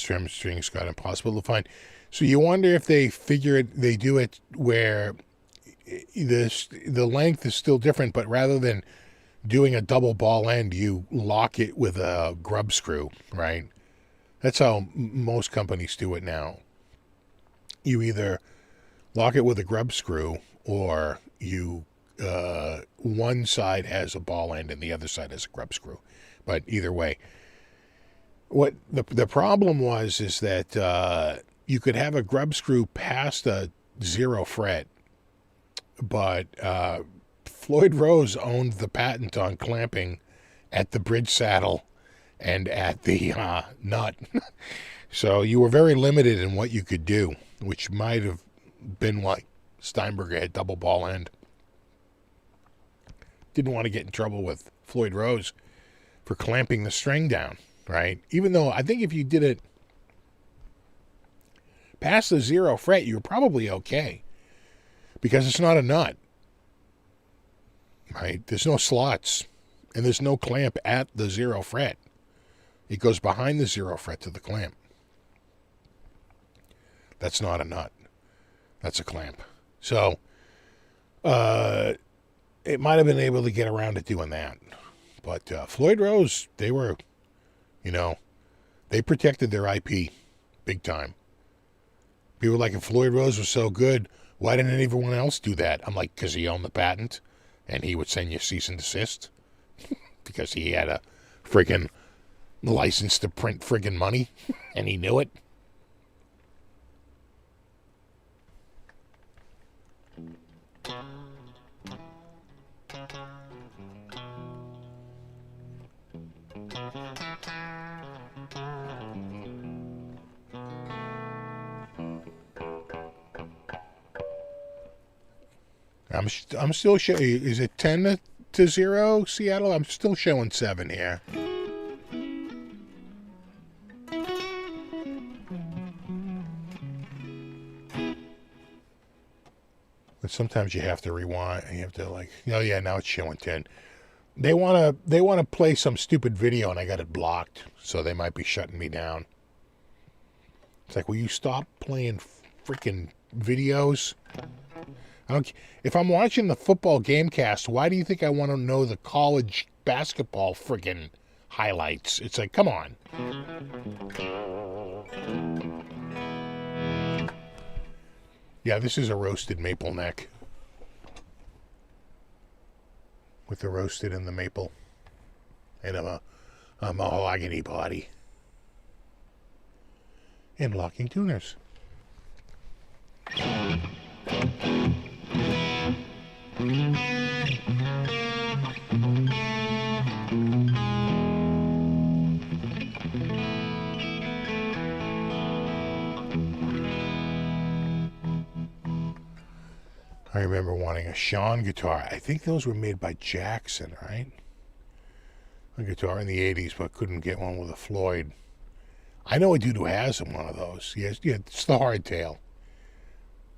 Trans strings got impossible to find. So you wonder if they do it where the length is still different, but rather than doing a double ball end, you lock it with a grub screw, right? That's how most companies do it now. You either lock it with a grub screw, or you one side has a ball end and the other side has a grub screw. But either way, what the problem was is that you could have a grub screw past a 0 fret, but Floyd Rose owned the patent on clamping at the bridge saddle and at the nut. So you were very limited in what you could do, which might have been why Steinberger had double ball end. Didn't want to get in trouble with Floyd Rose for clamping the string down, right? Even though I think if you did it past the 0 fret, you're probably okay, because it's not a nut, right? There's no slots, and there's no clamp at the 0 fret. It goes behind the 0 fret to the clamp. That's not a nut. That's a clamp. So, it might have been able to get around to doing that. But Floyd Rose, they were, they protected their IP big time. People were like, if Floyd Rose was so good, why didn't anyone else do that? I'm like, because he owned the patent, and he would send you cease and desist because he had a friggin' license to print friggin' money, and he knew it. I'm still showing. Is it 10-0 Seattle? I'm still showing 7 here. But sometimes you have to rewind. You have to oh yeah, now it's showing 10. They wanna play some stupid video, and I got it blocked, so they might be shutting me down. It's like, will you stop playing freaking videos? If I'm watching the football Gamecast, why do you think I want to know the college basketball friggin' highlights? It's like, come on. Yeah, this is a roasted maple neck. with the roasted and the maple, and a mahogany body. And locking tuners. I remember wanting a Sean guitar. I think those were made by Jackson, right? A guitar in the 80s, but couldn't get one with a Floyd. I know a dude who has one of those. Yes, yeah, it's the hardtail.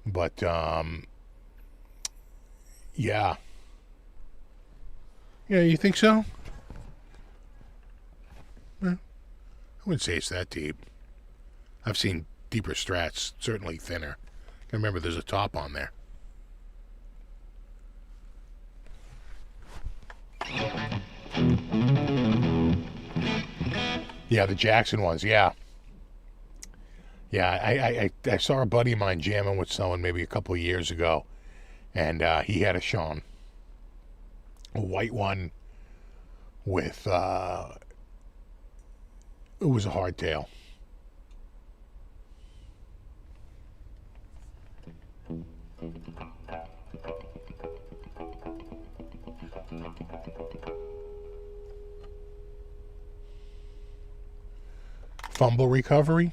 But, yeah. Yeah, you think so? Well, I wouldn't say it's that deep. I've seen deeper Strats, certainly thinner. I remember there's a top on there. Yeah, the Jackson ones, yeah. Yeah, I saw a buddy of mine jamming with someone maybe a couple of years ago, and he had a Sean. A white one with, it was a hardtail. Fumble recovery.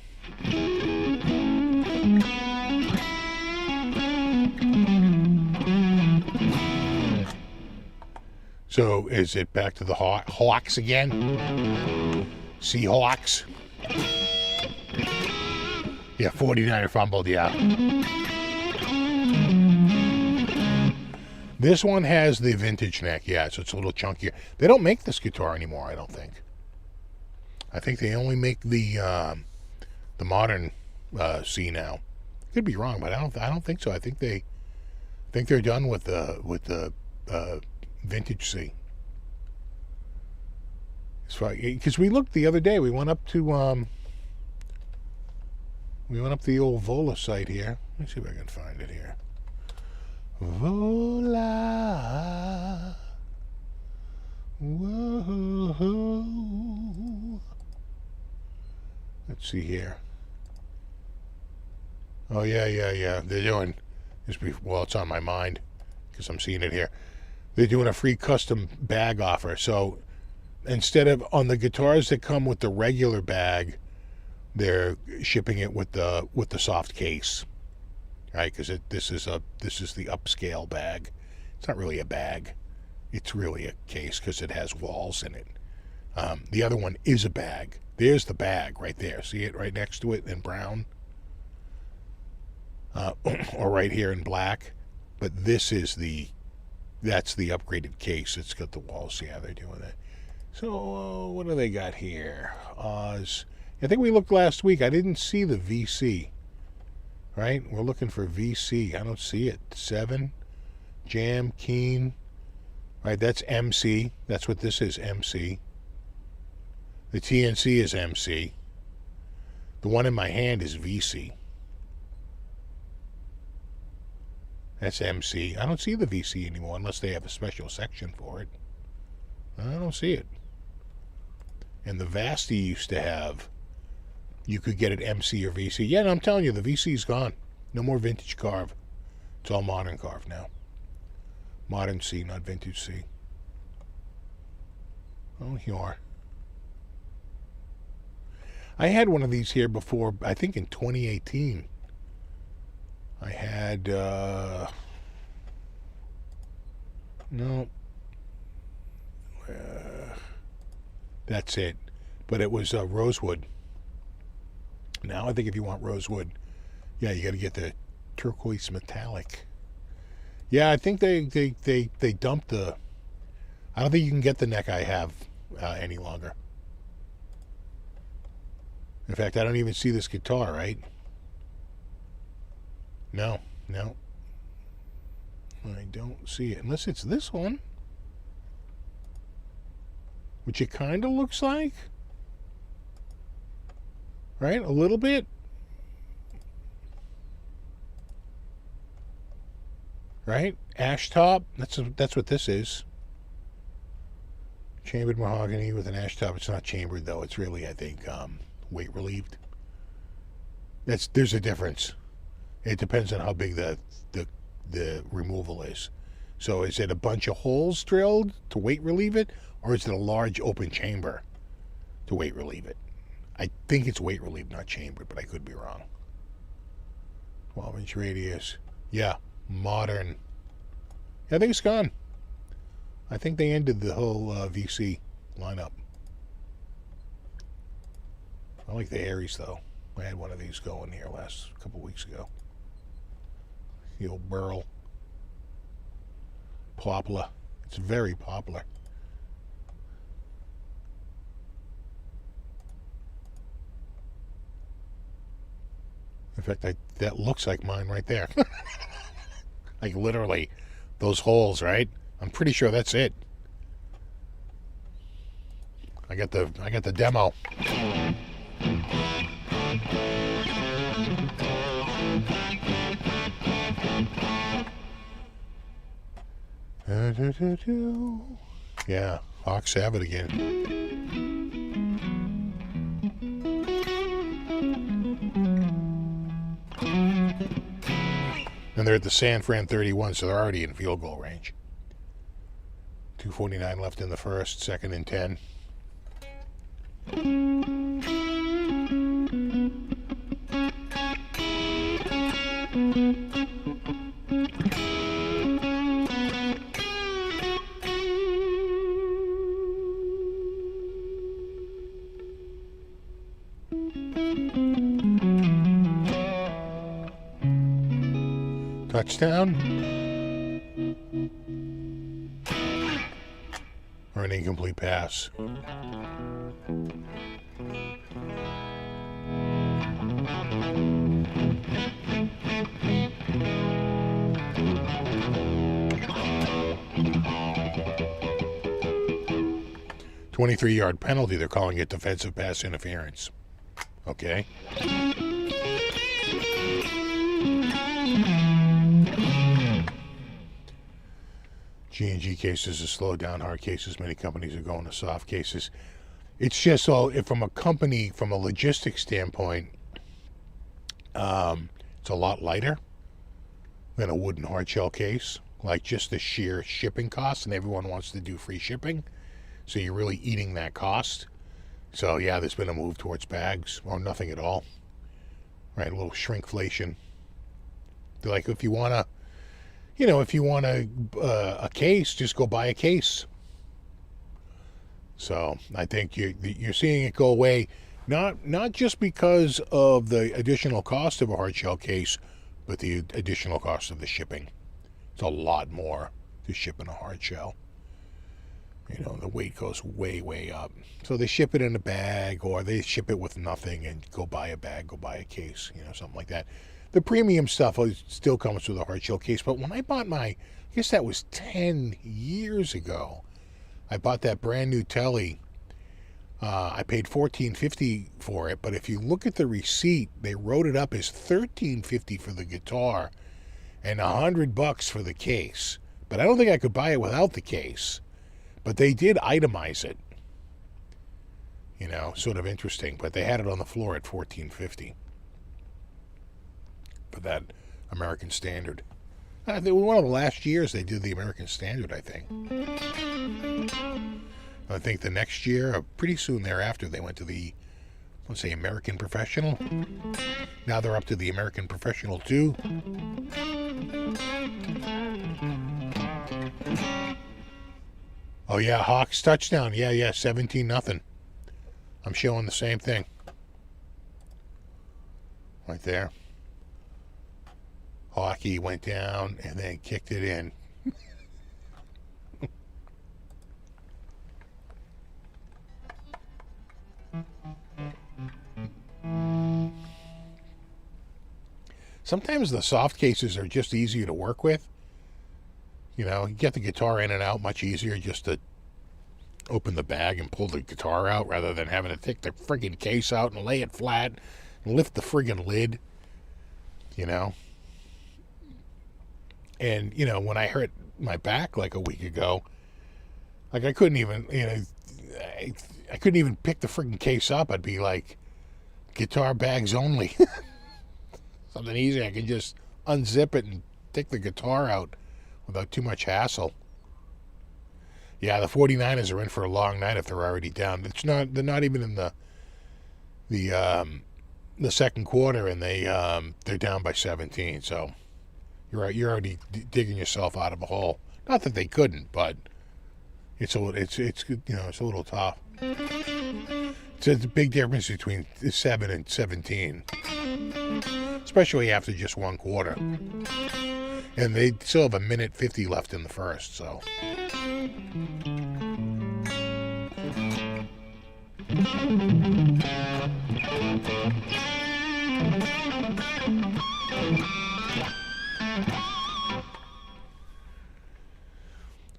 So is it back to the Hawks again? Seahawks? Yeah, 49er fumbled, yeah. This one has the vintage neck, yeah, so it's a little chunkier. They don't make this guitar anymore, I don't think. I think they only make the modern C now. Could be wrong, but I don't think so. I think they're done with the vintage C. Because we looked the other day. We went up to the old Vola site here. Let me see if I can find it here. Vola. Whoa. Let's see here. Oh, yeah. They're doing this. Well, it's on my mind because I'm seeing it here. They're doing a free custom bag offer. So instead of on the guitars that come with the regular bag, they're shipping it with the soft case, right? Because this is the upscale bag. It's not really a bag. It's really a case because it has walls in it. The other one is a bag. There's the bag right there. See it right next to it in brown? Or right here in black. But that's the upgraded case. It's got the walls. Yeah, they're doing that. So what do they got here? Oz. I think we looked last week. I didn't see the VC. Right? We're looking for VC. I don't see it. 7. Jam. Keen. Right, that's MC. That's what this is, MC. The TNC is MC. The one in my hand is VC. That's MC. I don't see the VC anymore unless they have a special section for it. I don't see it. And the Vasti used to have, you could get it MC or VC. Yeah, no, I'm telling you, the VC's gone. No more vintage carve. It's all modern carve now. Modern C, not vintage C. Oh, you are. I had one of these here before, I think in 2018. I had, no. That's it. But it was rosewood. Now I think if you want rosewood, yeah, you got to get the turquoise metallic. Yeah, I think they dumped the... I don't think you can get the neck I have any longer. In fact, I don't even see this guitar, right? No. I don't see it. Unless it's this one. Which it kind of looks like. Right? A little bit. Right? Ash top. That's what this is. Chambered mahogany with an ash top. It's not chambered though. It's really, I think, weight relieved. There's a difference. It depends on how big the removal is. So is it a bunch of holes drilled to weight relieve it, or is it a large open chamber to weight relieve it? I think it's weight relieved, not chambered, but I could be wrong. 12-inch radius. Yeah, modern. I think it's gone. I think they ended the whole VC lineup. I like the Aries, though. I had one of these going here last couple weeks ago. The old Burl. Poplar. It's very popular. In fact, that looks like mine right there. Like literally, those holes, right? I'm pretty sure that's it. I got the demo. Yeah, Hawks have it again. And they're at the San Fran 31, so they're already in field goal range. 2:49 left in the first, second and 10. Touchdown or an incomplete pass. "23-yard penalty." They're calling it defensive pass interference. Okay. G&G cases are slowed down. Hard cases, many companies are going to soft cases. It's just all, from a logistics standpoint, it's a lot lighter than a wooden hard shell case. Like just the sheer shipping cost, and everyone wants to do free shipping. So you're really eating that cost. So yeah, there's been a move towards bags, or nothing at all. Right, a little shrinkflation. They're like, if you want a case, just go buy a case. So I think you're seeing it go away, not just because of the additional cost of a hard shell case, but the additional cost of the shipping. It's a lot more to ship in a hard shell. The weight goes way, way up. So they ship it in a bag, or they ship it with nothing and go buy a bag, go buy a case, something like that. The premium stuff still comes with a hard shell case, but when I bought I guess that was 10 years ago, I bought that brand new telly. I paid $14.50 for it, but if you look at the receipt, they wrote it up as $13.50 for the guitar and $100 for the case. But I don't think I could buy it without the case. But they did itemize it. Sort of interesting. But they had it on the floor at $14.50 for that American Standard. I think one of the last years they did the American Standard, I think. I think the next year, or pretty soon thereafter, they went to the, let's say, American Professional. Now they're up to the American Professional 2. Oh yeah, Hawks touchdown. Yeah, 17-0. I'm showing the same thing. Right there. Hockey went down and then kicked it in. Sometimes the soft cases are just easier to work with. You get the guitar in and out much easier just to open the bag and pull the guitar out rather than having to take the friggin' case out and lay it flat and lift the friggin' lid. And, when I hurt my back like a week ago, Like I couldn't even, I couldn't even pick the freaking case up. I'd be like, guitar bags only. Something easy. I could just unzip it and take the guitar out without too much hassle. Yeah, the 49ers are in for a long night if they're already down. They're not even in the second quarter, and they're down by 17. So you're already digging yourself out of a hole. Not that they couldn't, but it's a little tough. It's a big difference between 7 and 17, especially after just one quarter. And they still have 1:50 left in the first, so.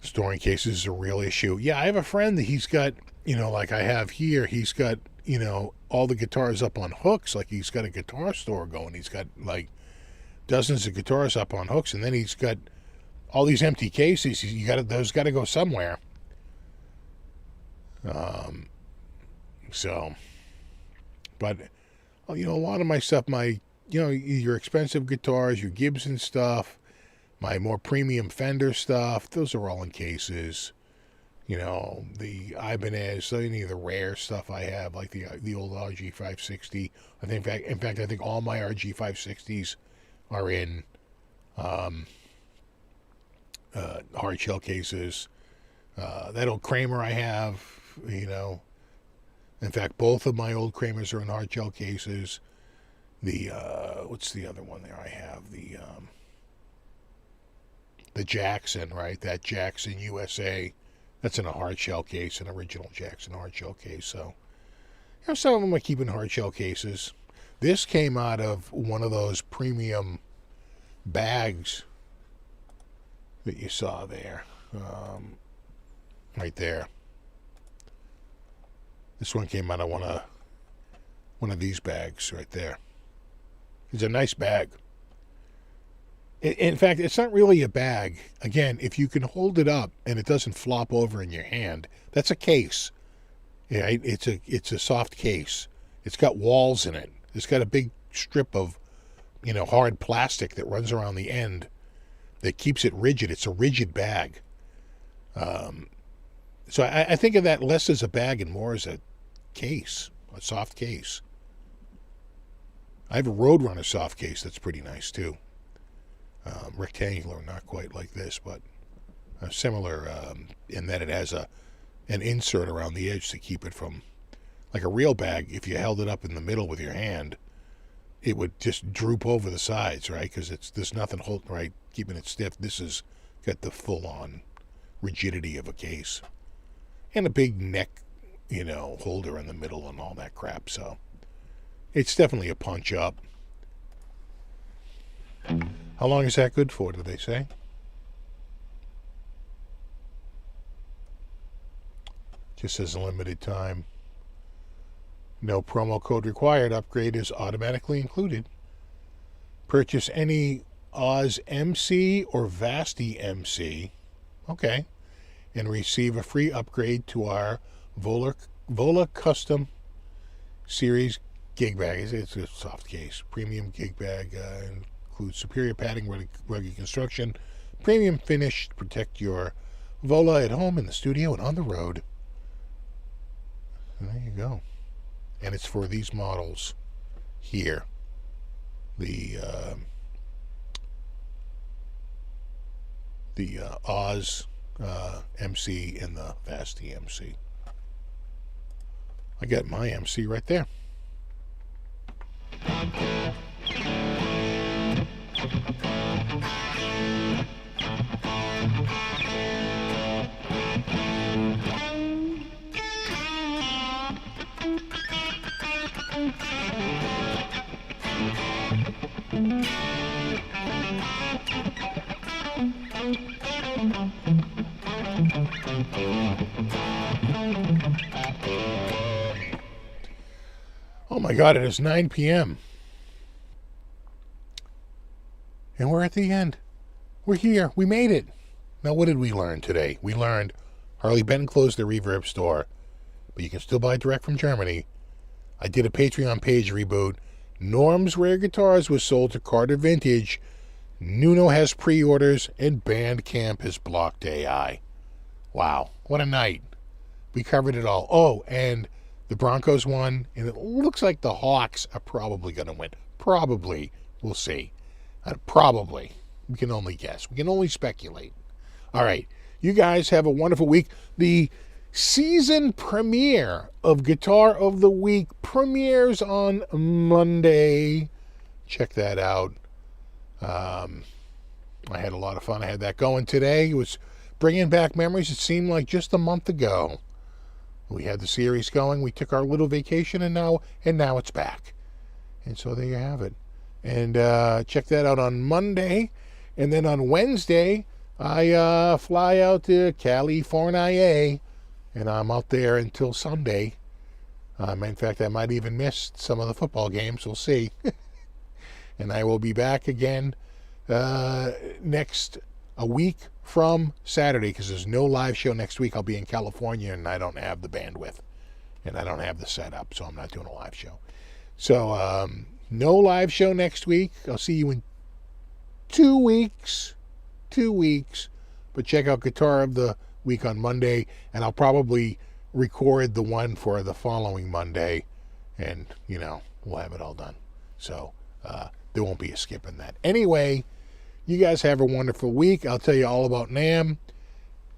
Storing cases is a real issue. Yeah, I have a friend that he's got, like I have here, he's got, all the guitars up on hooks. Like he's got a guitar store going. He's got like dozens of guitars up on hooks, and then he's got all these empty cases. Those got to go somewhere. But a lot of my stuff, your expensive guitars, your Gibson stuff, my more premium Fender stuff, those are all in cases. The Ibanez, any of the rare stuff I have, like the old RG560. In fact, I think all my RG560s are in hard shell cases. That old Kramer I have, In fact, both of my old Kramers are in hard shell cases. What's the other one there I have? The Jackson, right? That Jackson USA. That's in a hard shell case, an original Jackson hard shell case. So, some of them I keep in hard shell cases. This came out of one of those premium bags that you saw there. Right there. This one came out of one of these bags right there. It's a nice bag. In fact, it's not really a bag. Again, if you can hold it up and it doesn't flop over in your hand, that's a case. Yeah, it's a soft case. It's got walls in it. It's got a big strip of, hard plastic that runs around the end that keeps it rigid. It's a rigid bag. So I think of that less as a bag and more as a case, a soft case. I have a Roadrunner soft case that's pretty nice too. Rectangular, not quite like this, but similar in that it has an insert around the edge to keep it from, like a real bag. If you held it up in the middle with your hand, it would just droop over the sides, right? Because there's nothing keeping it stiff. This has got the full-on rigidity of a case, and a big neck, holder in the middle and all that crap. So it's definitely a punch up. How long is that good for, do they say? Just says limited time. No promo code required. Upgrade is automatically included. Purchase any Oz MC or Vasti MC. Okay. And receive a free upgrade to our Vola Custom Series gig bag. It's a soft case. Premium gig bag. Includes superior padding, rugged construction, premium finish to protect your Vola at home, in the studio, and on the road. And there you go. And it's for these models here. The Oz MC and the Vasti MC. I got my MC right there. Oh my God, it is 9 p.m. And we're at the end. We're here. We made it. Now, what did we learn today? We learned Harley Benton closed the Reverb store, but you can still buy direct from Germany. I did a Patreon page reboot. Norm's Rare Guitars was sold to Carter Vintage. Nuno has pre-orders, and Bandcamp has blocked AI. Wow, what a night. We covered it all. Oh, and the Broncos won, and it looks like the Hawks are probably going to win. Probably. We'll see. Probably. We can only guess. We can only speculate. All right. You guys have a wonderful week. The season premiere of Guitar of the Week premieres on Monday. Check that out. I had a lot of fun. I had that going today. It was bringing back memories. It seemed like just a month ago. We had the series going. We took our little vacation, and now it's back. And so there you have it. And check that out on Monday. And then on Wednesday, I fly out to California, and I'm out there until Sunday. In fact, I might even miss some of the football games. We'll see. And I will be back again a week from Saturday, because there's no live show next week. I'll be in California, and I don't have the bandwidth, and I don't have the setup, so I'm not doing a live show. So no live show next week. I'll see you in 2 weeks. 2 weeks. But check out Guitar of the Week on Monday, and I'll probably record the one for the following Monday, and, we'll have it all done. So there won't be a skip in that. Anyway, you guys have a wonderful week. I'll tell you all about NAMM.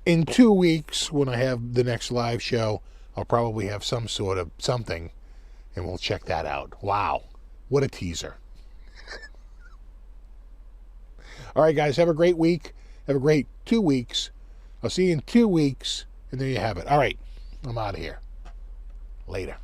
In 2 weeks, when I have the next live show, I'll probably have some sort of something, and we'll check that out. Wow. What a teaser. All right, guys, have a great week. Have a great 2 weeks. I'll see you in 2 weeks, and there you have it. All right, I'm out of here. Later.